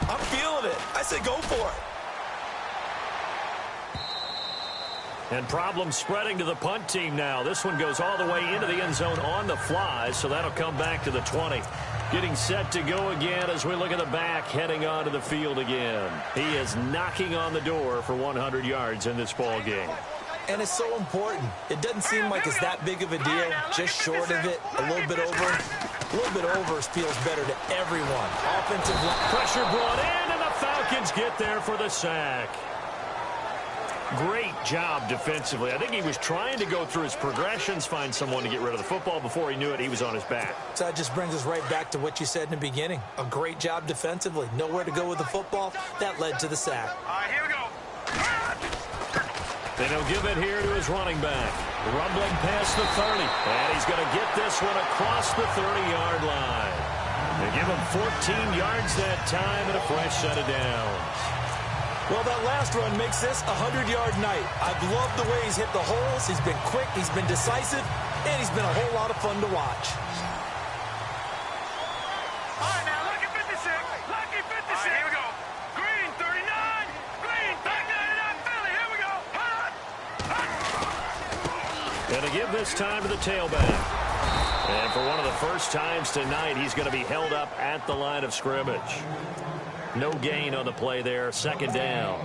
I'm feeling it. I say go for it. And problems spreading to the punt team now. This one goes all the way into the end zone on the fly, so that'll come back to the 20. Getting set to go again as we look at the back, heading onto the field again. He is knocking on the door for 100 yards in this ball game. And it's so important. It doesn't seem like it's that big of a deal. Just short of it, a little bit over. A little bit over feels better to everyone. Offensive line. Pressure brought in, and the Falcons get there for the sack. Great job defensively. I think he was trying to go through his progressions, find someone to get rid of the football. Before he knew it, he was on his back. So that just brings us right back to what you said in the beginning. A great job defensively. Nowhere to go with the football. That led to the sack. All right, here we go. Then he'll give it here to his running back. Rumbling past the 30. And he's going to get this one across the 30-yard line. They give him 14 yards that time and a fresh set of downs. Well, that last run makes this a 100-yard night. I've loved the way he's hit the holes. He's been quick, he's been decisive, and he's been a whole lot of fun to watch. All right, now, lucky 56. Lucky 56. All right, here we go. Green, 39. Green, 39. Philly, here we go. Gonna give this time to the tailback. And for one of the first times tonight, he's going to be held up at the line of scrimmage. No gain on the play there, second down.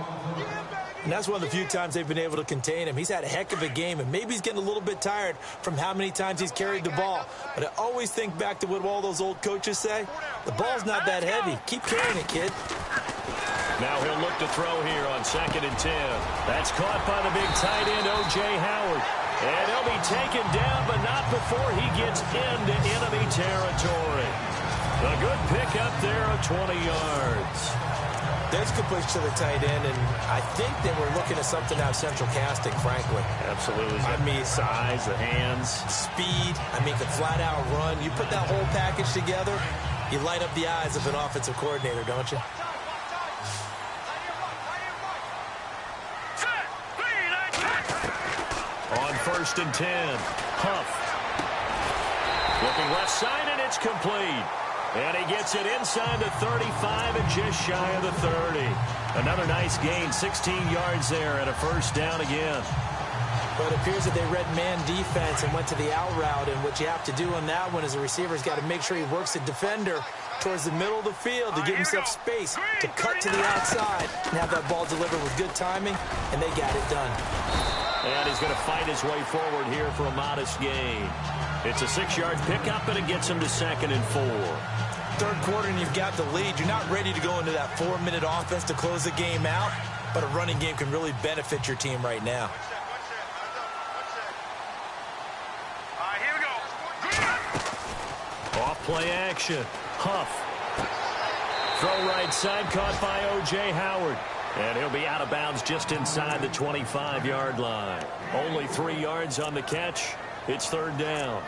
And that's one of the few times they've been able to contain him. He's had a heck of a game, and maybe he's getting a little bit tired from how many times he's carried the ball. But I always think back to what all those old coaches say. The ball's not that heavy. Keep carrying it, kid. Now he'll look to throw here on 2nd and 10. That's caught by the big tight end, O.J. Howard. And he'll be taken down, but not before he gets into enemy territory. A good pickup there of 20 yards. There's completion to the tight end, and I think they were looking at something out of central casting, frankly. Absolutely. I mean, size, the hands. Speed. I mean, the flat-out run. You put that whole package together, you light up the eyes of an offensive coordinator, don't you? On 1st and 10, Huff. Looking left side, and it's complete. And he gets it inside the 35 and just shy of the 30. Another nice gain, 16 yards there, and a first down again. But it appears that they read man defense and went to the out route, and what you have to do on that one is a receiver's got to make sure he works the defender towards the middle of the field to give himself space to cut to the outside and have that ball delivered with good timing, and they got it done. And he's going to fight his way forward here for a modest gain. It's a 6-yard pickup, and it gets him to 2nd and 4. Third quarter, and you've got the lead. You're not ready to go into that 4-minute offense to close the game out, but a running game can really benefit your team right now. All right, here we go. Off play action. Huff. Throw right side, caught by O.J. Howard. And he'll be out of bounds just inside the 25-yard line. Only 3 yards on the catch. It's 3rd down.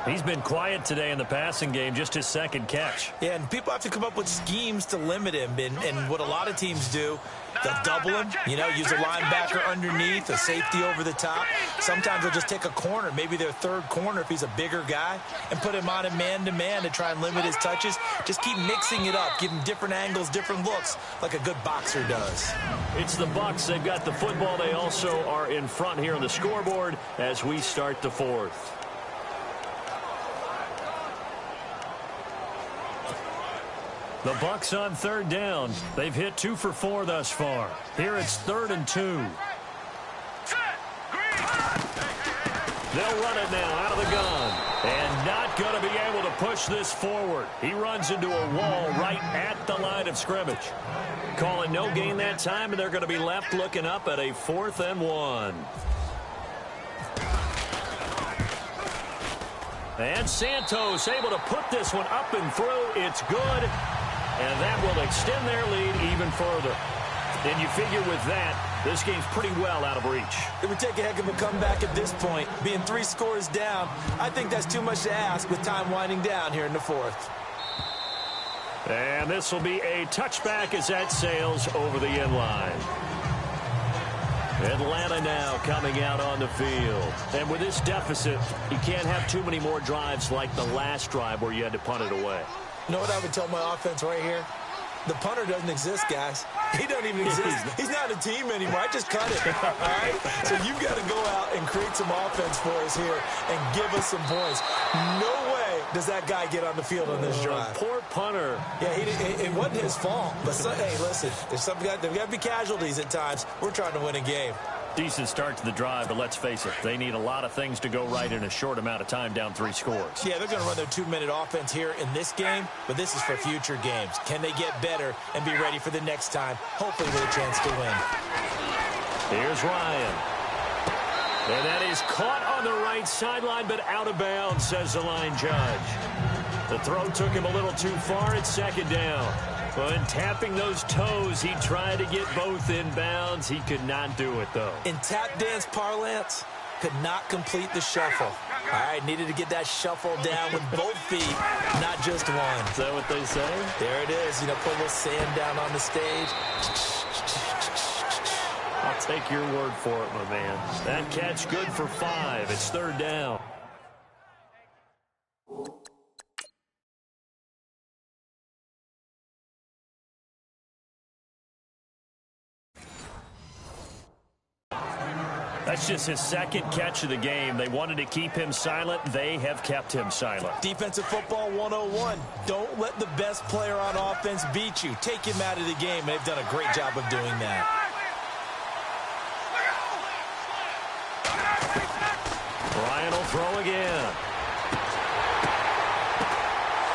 He's been quiet today in the passing game, just his 2nd catch. Yeah, and people have to come up with schemes to limit him. And what a lot of teams do, they'll double him, you know, use a linebacker underneath, a safety over the top. Sometimes they'll just take a corner, maybe their 3rd corner if he's a bigger guy, and put him on a man-to-man to try and limit his touches. Just keep mixing it up, give him different angles, different looks, like a good boxer does. It's the Bucs. They've got the football. They also are in front here on the scoreboard as we start the 4th. The Bucs on 3rd down. They've hit 2 for 4 thus far. Here it's 3rd and 2. They'll run it now out of the gun. And not going to be able to push this forward. He runs into a wall right at the line of scrimmage. Calling no gain that time, and they're going to be left looking up at a 4th and 1. And Santos able to put this one up and through. It's good. And that will extend their lead even further. And you figure with that, this game's pretty well out of reach. It would take a heck of a comeback at this point. Being 3 scores down, I think that's too much to ask with time winding down here in the 4th. And this will be a touchback as that sails over the end line. Atlanta now coming out on the field. And with this deficit, you can't have too many more drives like the last drive where you had to punt it away. You know what I would tell my offense right here? The punter doesn't exist, guys. He doesn't even exist. He's not a team anymore. I just cut it, all right? So you've got to go out and create some offense for us here and give us some points. No way does that guy get on the field on this drive. Poor punter. Yeah, it wasn't his fault. But, hey, listen, there's got to be casualties at times. We're trying to win a game. Decent start to the drive, but let's face it, they need a lot of things to go right in a short amount of time down 3 scores. Yeah, they're going to run their 2-minute offense here in this game, but this is for future games. Can they get better and be ready for the next time, hopefully with a chance to win? Here's Ryan. And that is caught on the right sideline, but out of bounds, says the line judge. The throw took him a little too far. It's 2nd down. When tapping those toes, he tried to get both in bounds. He could not do it, though. In tap dance parlance, could not complete the shuffle. All right, needed to get that shuffle down with both feet, not just one. Is that what they say? There it is. You know, put a little sand down on the stage. Take your word for it, my man. That catch good for 5. It's third down. That's just his second catch of the game. They wanted to keep him silent. They have kept him silent. Defensive football 101. Don't let the best player on offense beat you. Take him out of the game, and they've done a great job of doing that. Ryan will throw again.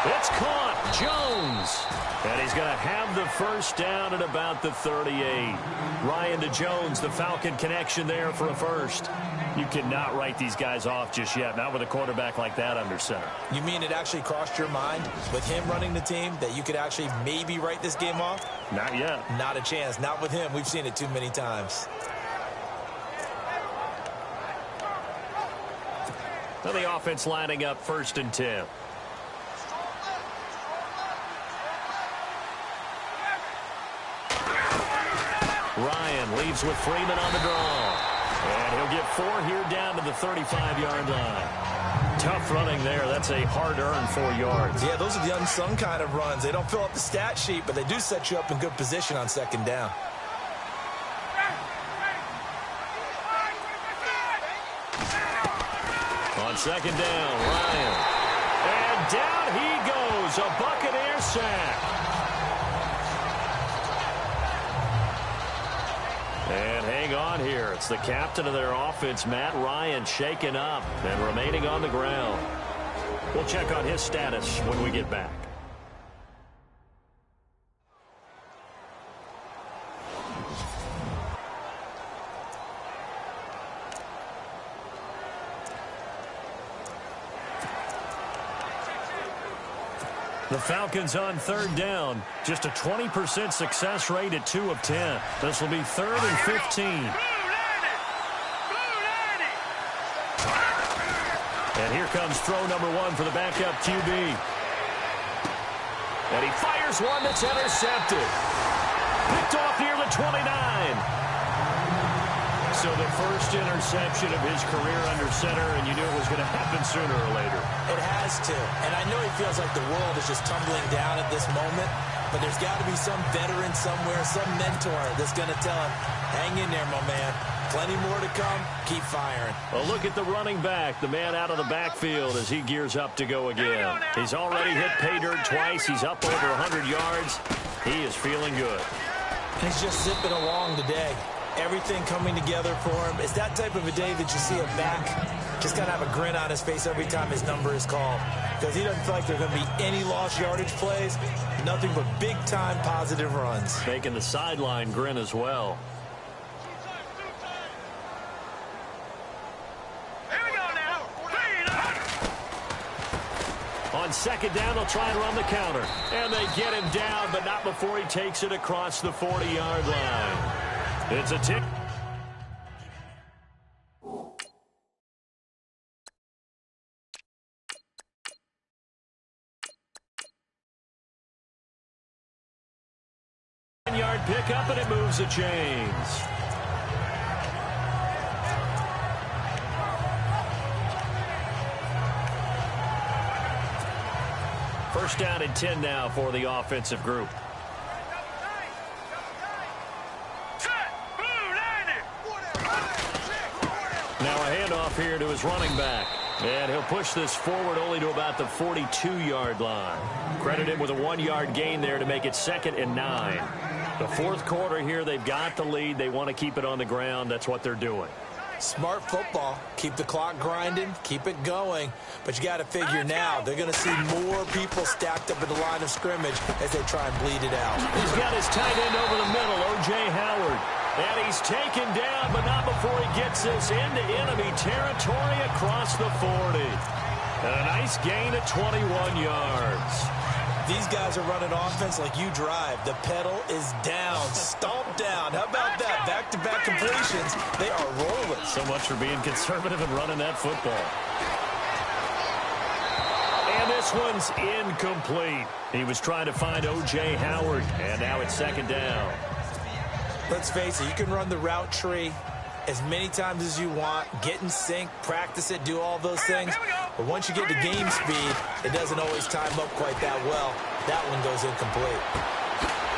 It's caught. Jones. And he's going to have the first down at about the 38. Ryan to Jones, the Falcon connection there for a first. You cannot write these guys off just yet, not with a quarterback like that under center. You mean it actually crossed your mind with him running the team that you could actually maybe write this game off? Not yet. Not a chance. Not with him. We've seen it too many times. Now the offense lining up 1st and 10. Ryan leaves with Freeman on the draw. And he'll get 4 here down to the 35-yard line. Tough running there. That's a hard-earned 4 yards. Yeah, those are the unsung kind of runs. They don't fill up the stat sheet, but they do set you up in good position on 2nd down. On 2nd down, Ryan. And down he goes. A Buccaneer sack. And hang on here. It's the captain of their offense, Matt Ryan, shaken up and remaining on the ground. We'll check on his status when we get back. The Falcons on 3rd down. Just a 20% success rate at 2 of 10. This will be 3rd and 15. And here comes throw number 1 for the backup QB. And he fires one that's intercepted. Picked off near the 29. So the first interception of his career under center, and you knew it was going to happen sooner or later. It has to. And I know he feels like the world is just tumbling down at this moment, but there's got to be some veteran somewhere, some mentor that's going to tell him, hang in there, my man. Plenty more to come. Keep firing. Well, look at the running back, the man out of the backfield as he gears up to go again. He's already hit pay dirt twice. He's up over 100 yards. He is feeling good. He's just zipping along today. Everything coming together for him. It's that type of a day that you see a back just got to have a grin on his face every time his number is called. Because he doesn't feel like there are going to be any lost yardage plays. Nothing but big-time positive runs. Making the sideline grin as well. Here we go now. On 2nd down, they'll try and run the counter. And they get him down, but not before he takes it across the 40-yard line. It's a tick. Yard pickup, and it moves the chains. First down and 10 now for the offensive group. Now a handoff here to his running back. And he'll push this forward only to about the 42-yard line. Credit him with a 1-yard gain there to make it 2nd and 9. The 4th quarter here, they've got the lead. They want to keep it on the ground. That's what they're doing. Smart football. Keep the clock grinding. Keep it going. But you got to figure now they're going to see more people stacked up in the line of scrimmage as they try and bleed it out. He's got his tight end over the middle, O.J. Howard. And he's taken down, but not before he gets this into enemy territory across the 40. And a nice gain at 21 yards. These guys are running offense like you drive. The pedal is down, stomped down. How about that? Back-to-back completions. They are rolling. So much for being conservative and running that football. And this one's incomplete. He was trying to find O.J. Howard, and now it's 2nd down. Let's face it, you can run the route tree as many times as you want, get in sync, practice it, do all those things. But once you get to game speed, it doesn't always time up quite that well. That one goes incomplete.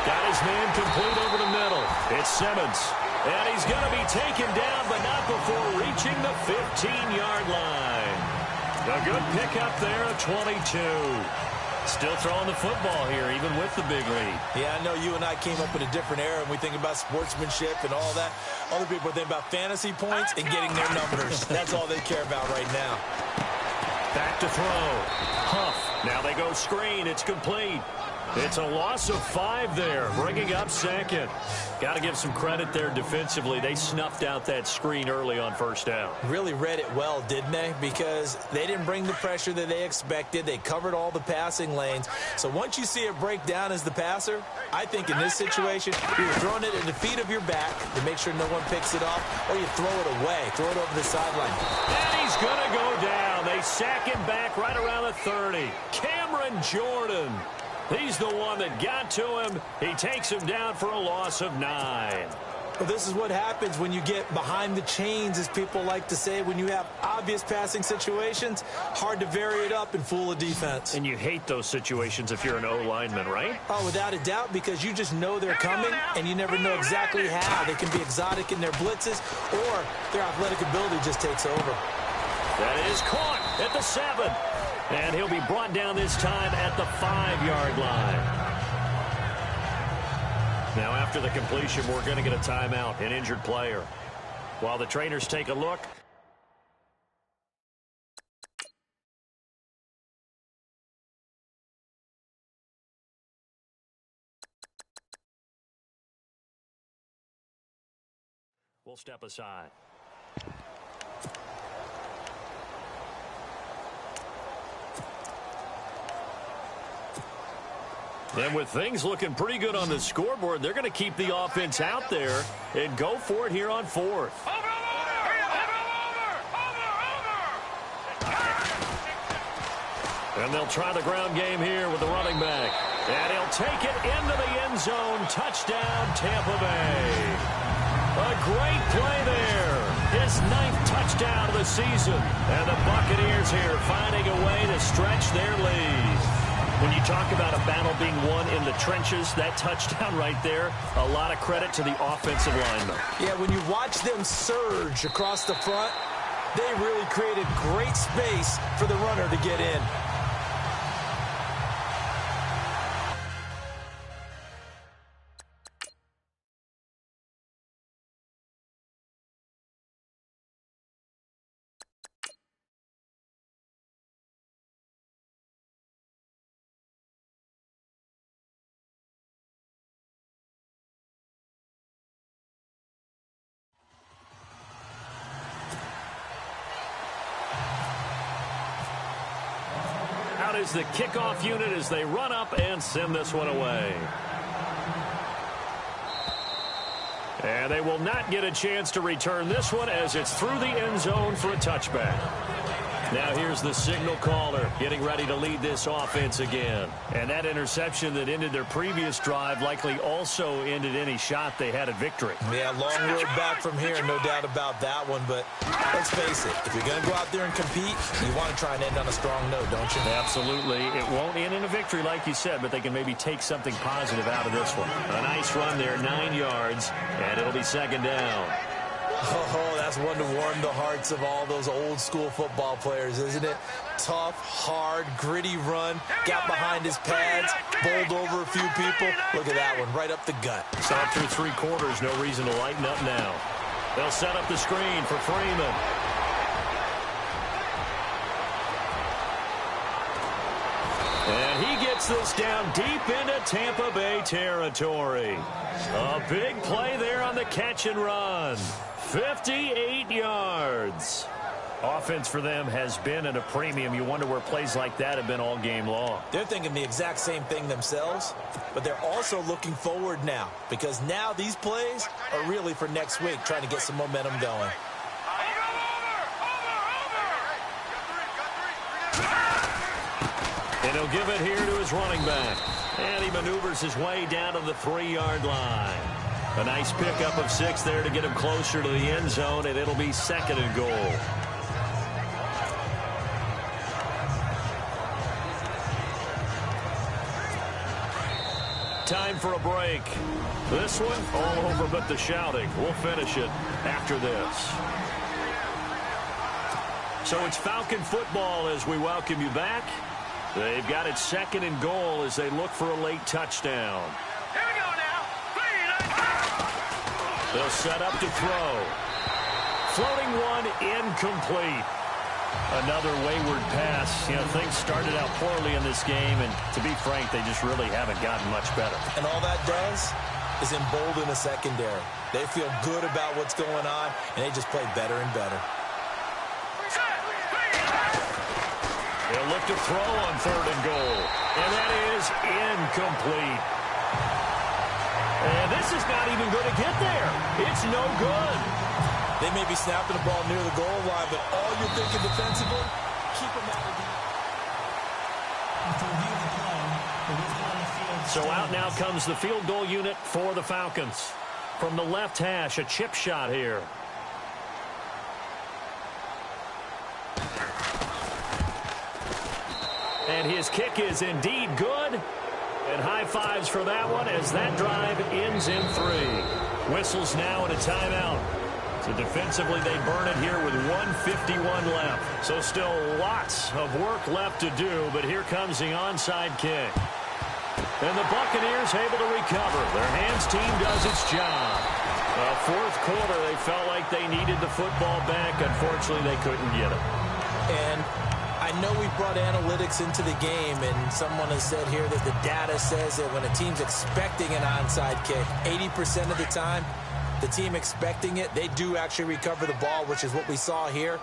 Got his man complete over the middle. It's Simmons. And he's going to be taken down, but not before reaching the 15-yard line. A good pickup there at 22. Still throwing the football here, even with the big lead. Yeah, I know you and I came up in a different era, and we think about sportsmanship and all that. Other people think about fantasy points and getting their numbers. That's all they care about right now. Back to throw. Huff. Now they go screen. It's complete. It's a loss of 5 there, bringing up second. Got to give some credit there defensively. They snuffed out that screen early on first down. Really read it well, didn't they? Because they didn't bring the pressure that they expected. They covered all the passing lanes. So once you see it break down as the passer, I think in this situation, you're throwing it at the feet of your back to make sure no one picks it off, or you throw it away, throw it over the sideline. And he's going to go down. They sack him back right around the 30. Cameron Jordan. He's the one that got to him. He takes him down for a loss of 9. Well, this is what happens when you get behind the chains, as people like to say. When you have obvious passing situations, hard to vary it up and fool a defense. And you hate those situations if you're an O-lineman, right? Oh, without a doubt, because you just know they're coming, and you never know exactly how. They can be exotic in their blitzes, or their athletic ability just takes over. That is caught at the 7. And he'll be brought down this time at the 5-yard line. Now, after the completion, we're going to get a timeout, an injured player. While the trainers take a look. We'll step aside. And with things looking pretty good on the scoreboard, they're going to keep the offense out there and go for it here on 4th. And they'll try the ground game here with the running back. And he'll take it into the end zone. Touchdown, Tampa Bay. A great play there. His 9th touchdown of the season. And the Buccaneers here finding a way to stretch their lead. When you talk about a battle being won in the trenches, that touchdown right there, a lot of credit to the offensive linemen. Yeah, when you watch them surge across the front, they really created great space for the runner to get in. Is the kickoff unit as they run up and send this one away. And they will not get a chance to return this one as it's through the end zone for a touchback. Now here's the signal caller getting ready to lead this offense again. And that interception that ended their previous drive likely also ended any shot they had at victory. Yeah, long road back from here, no doubt about that one. But let's face it, if you're going to go out there and compete, you want to try and end on a strong note, don't you? Absolutely. It won't end in a victory like you said, but they can maybe take something positive out of this one. A nice run there, 9 yards, and it'll be 2nd down. Oh, that's one to warm the hearts of all those old-school football players, isn't it? Tough, hard, gritty run, got behind his pads, bowled over a few people. Look at that one, right up the gut. Saw through 3 quarters, no reason to lighten up now. They'll set up the screen for Freeman. And he gets this down deep into Tampa Bay territory. A big play there on the catch and run. 58 yards. Offense for them has been at a premium. You wonder where plays like that have been all game long. They're thinking the exact same thing themselves, but they're also looking forward now because now these plays are really for next week, trying to get some momentum going. And he'll give it here to his running back. And he maneuvers his way down to the 3-yard line. A nice pickup of 6 there to get him closer to the end zone, and it'll be 2nd and goal. Time for a break. This one, all over but the shouting. We'll finish it after this. So it's Falcon football as we welcome you back. They've got it 2nd and goal as they look for a late touchdown. Here we go now. They'll set up to throw. Floating one, incomplete. Another wayward pass. You know, things started out poorly in this game, and to be frank, they just really haven't gotten much better. And all that does is embolden the secondary. They feel good about what's going on, and they just play better and better. They'll look to throw on 3rd and goal. And that is incomplete. And this is not even going to get there. It's no good. They may be snapping the ball near the goal line, but all you're thinking defensively, keep them out of the... After review of the play, the whistle on the field... So out now comes the field goal unit for the Falcons. From the left hash, a chip shot here. And his kick is indeed good. And high fives for that one as that drive ends in 3. Whistles now and a timeout. So defensively they burn it here with 1:51 left. So still lots of work left to do, but here comes the onside kick. And the Buccaneers able to recover. Their hands team does its job. Fourth quarter, they felt like they needed the football back. Unfortunately, they couldn't get it. And I know we brought analytics into the game, and someone has said here that the data says that when a team's expecting an onside kick, 80% of the time, the team expecting it, they do actually recover the ball, which is what we saw here.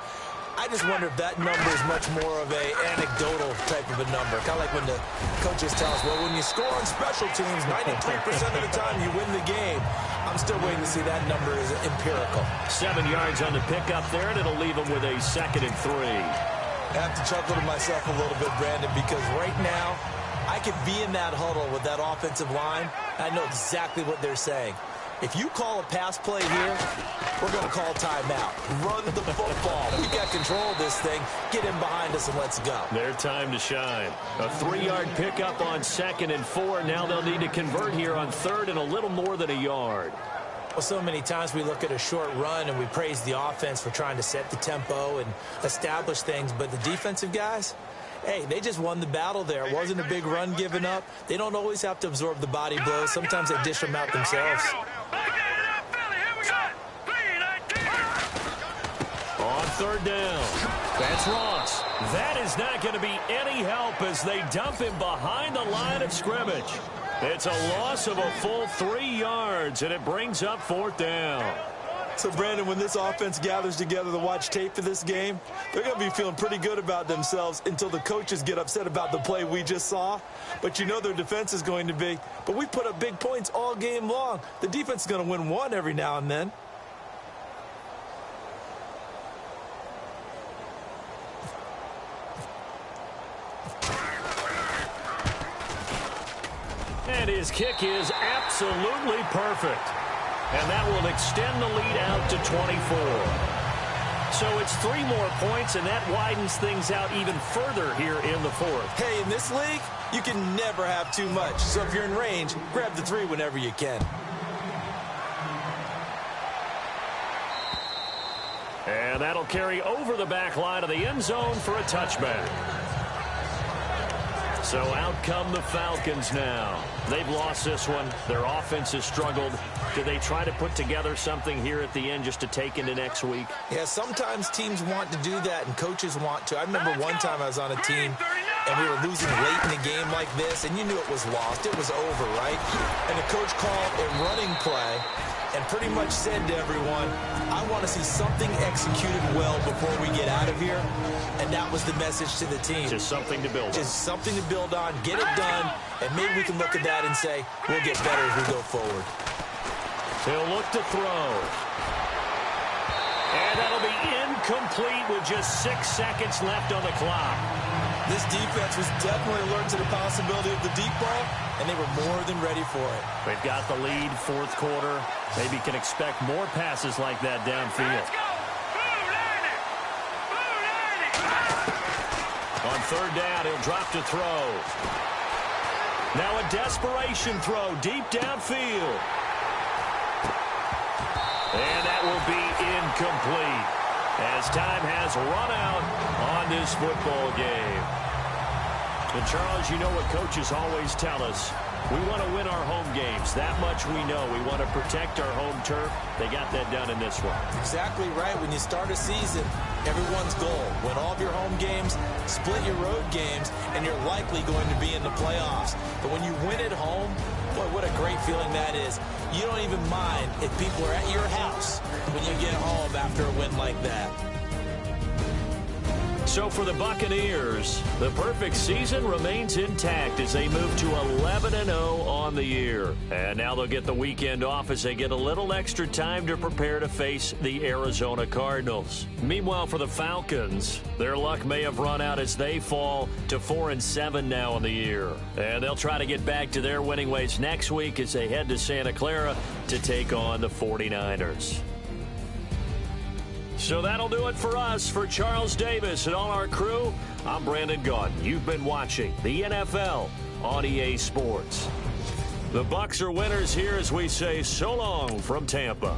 I just wonder if that number is much more of a anecdotal type of a number. Kind of like when the coaches tell us, well, when you score on special teams, 93% of the time you win the game. I'm still waiting to see that number is empirical. 7 yards on the pickup there, and it'll leave them with a 2nd and 3. I have to chuckle to myself a little bit, Brandon, because right now I could be in that huddle with that offensive line. I know exactly what they're saying. If you call a pass play here, we're going to call timeout. Run the football. We got control of this thing. Get in behind us and let's go. Their time to shine. A 3-yard pickup on 2nd and 4. Now they'll need to convert here on 3rd and a little more than a yard. Well, so many times we look at a short run and we praise the offense for trying to set the tempo and establish things, but the defensive guys, hey, they just won the battle there. It wasn't a big run given up. They don't always have to absorb the body blows. Sometimes they dish them out themselves. On 3rd down, that's Ross. That is not going to be any help as they dump him behind the line of scrimmage. It's a loss of a full 3 yards, and it brings up 4th down. So, Brandon, when this offense gathers together to watch tape for this game, they're going to be feeling pretty good about themselves until the coaches get upset about the play we just saw. But you know their defense is going to be. But we put up big points all game long. The defense is going to win one every now and then. And his kick is absolutely perfect. And that will extend the lead out to 24. So it's 3 more points, and that widens things out even further here in the 4th. Hey, in this league, you can never have too much. So if you're in range, grab the 3 whenever you can. And that'll carry over the back line of the end zone for a touchback. So out come the Falcons now. They've lost this one. Their offense has struggled. Do they try to put together something here at the end just to take into next week? Yeah, sometimes teams want to do that and coaches want to. I remember one time I was on a team and we were losing late in a game like this, and you knew it was lost. It was over, right? And the coach called a running play and pretty much said to everyone, I want to see something executed well before we get out of here. And that was the message to the team. Just something to build on. Just something to build on, get it done, and maybe we can look at that and say, we'll get better as we go forward. He'll look to throw. And that'll be incomplete with just 6 seconds left on the clock. This defense was definitely alert to the possibility of the deep ball, and they were more than ready for it. They've got the lead, fourth quarter. Maybe can expect more passes like that downfield. Let's go. Blue landing. Blue landing. On third down, he'll drop to throw. Now a desperation throw deep downfield. And that will be incomplete as time has run out on this football game. And Charles, you know what coaches always tell us. We want to win our home games. That much we know. We want to protect our home turf. They got that done in this one. Exactly right. When you start a season, everyone's goal, win all of your home games, split your road games, and you're likely going to be in the playoffs. But when you win at home, boy, what a great feeling that is. You don't even mind if people are at your house when you get home after a win like that. So for the Buccaneers, the perfect season remains intact as they move to 11-0 on the year. And now they'll get the weekend off as they get a little extra time to prepare to face the Arizona Cardinals. Meanwhile, for the Falcons, their luck may have run out as they fall to 4-7 now on the year. And they'll try to get back to their winning ways next week as they head to Santa Clara to take on the 49ers. So that'll do it for us. For Charles Davis and all our crew, I'm Brandon Gaudin. You've been watching the NFL on EA Sports. The Bucs are winners here as we say so long from Tampa.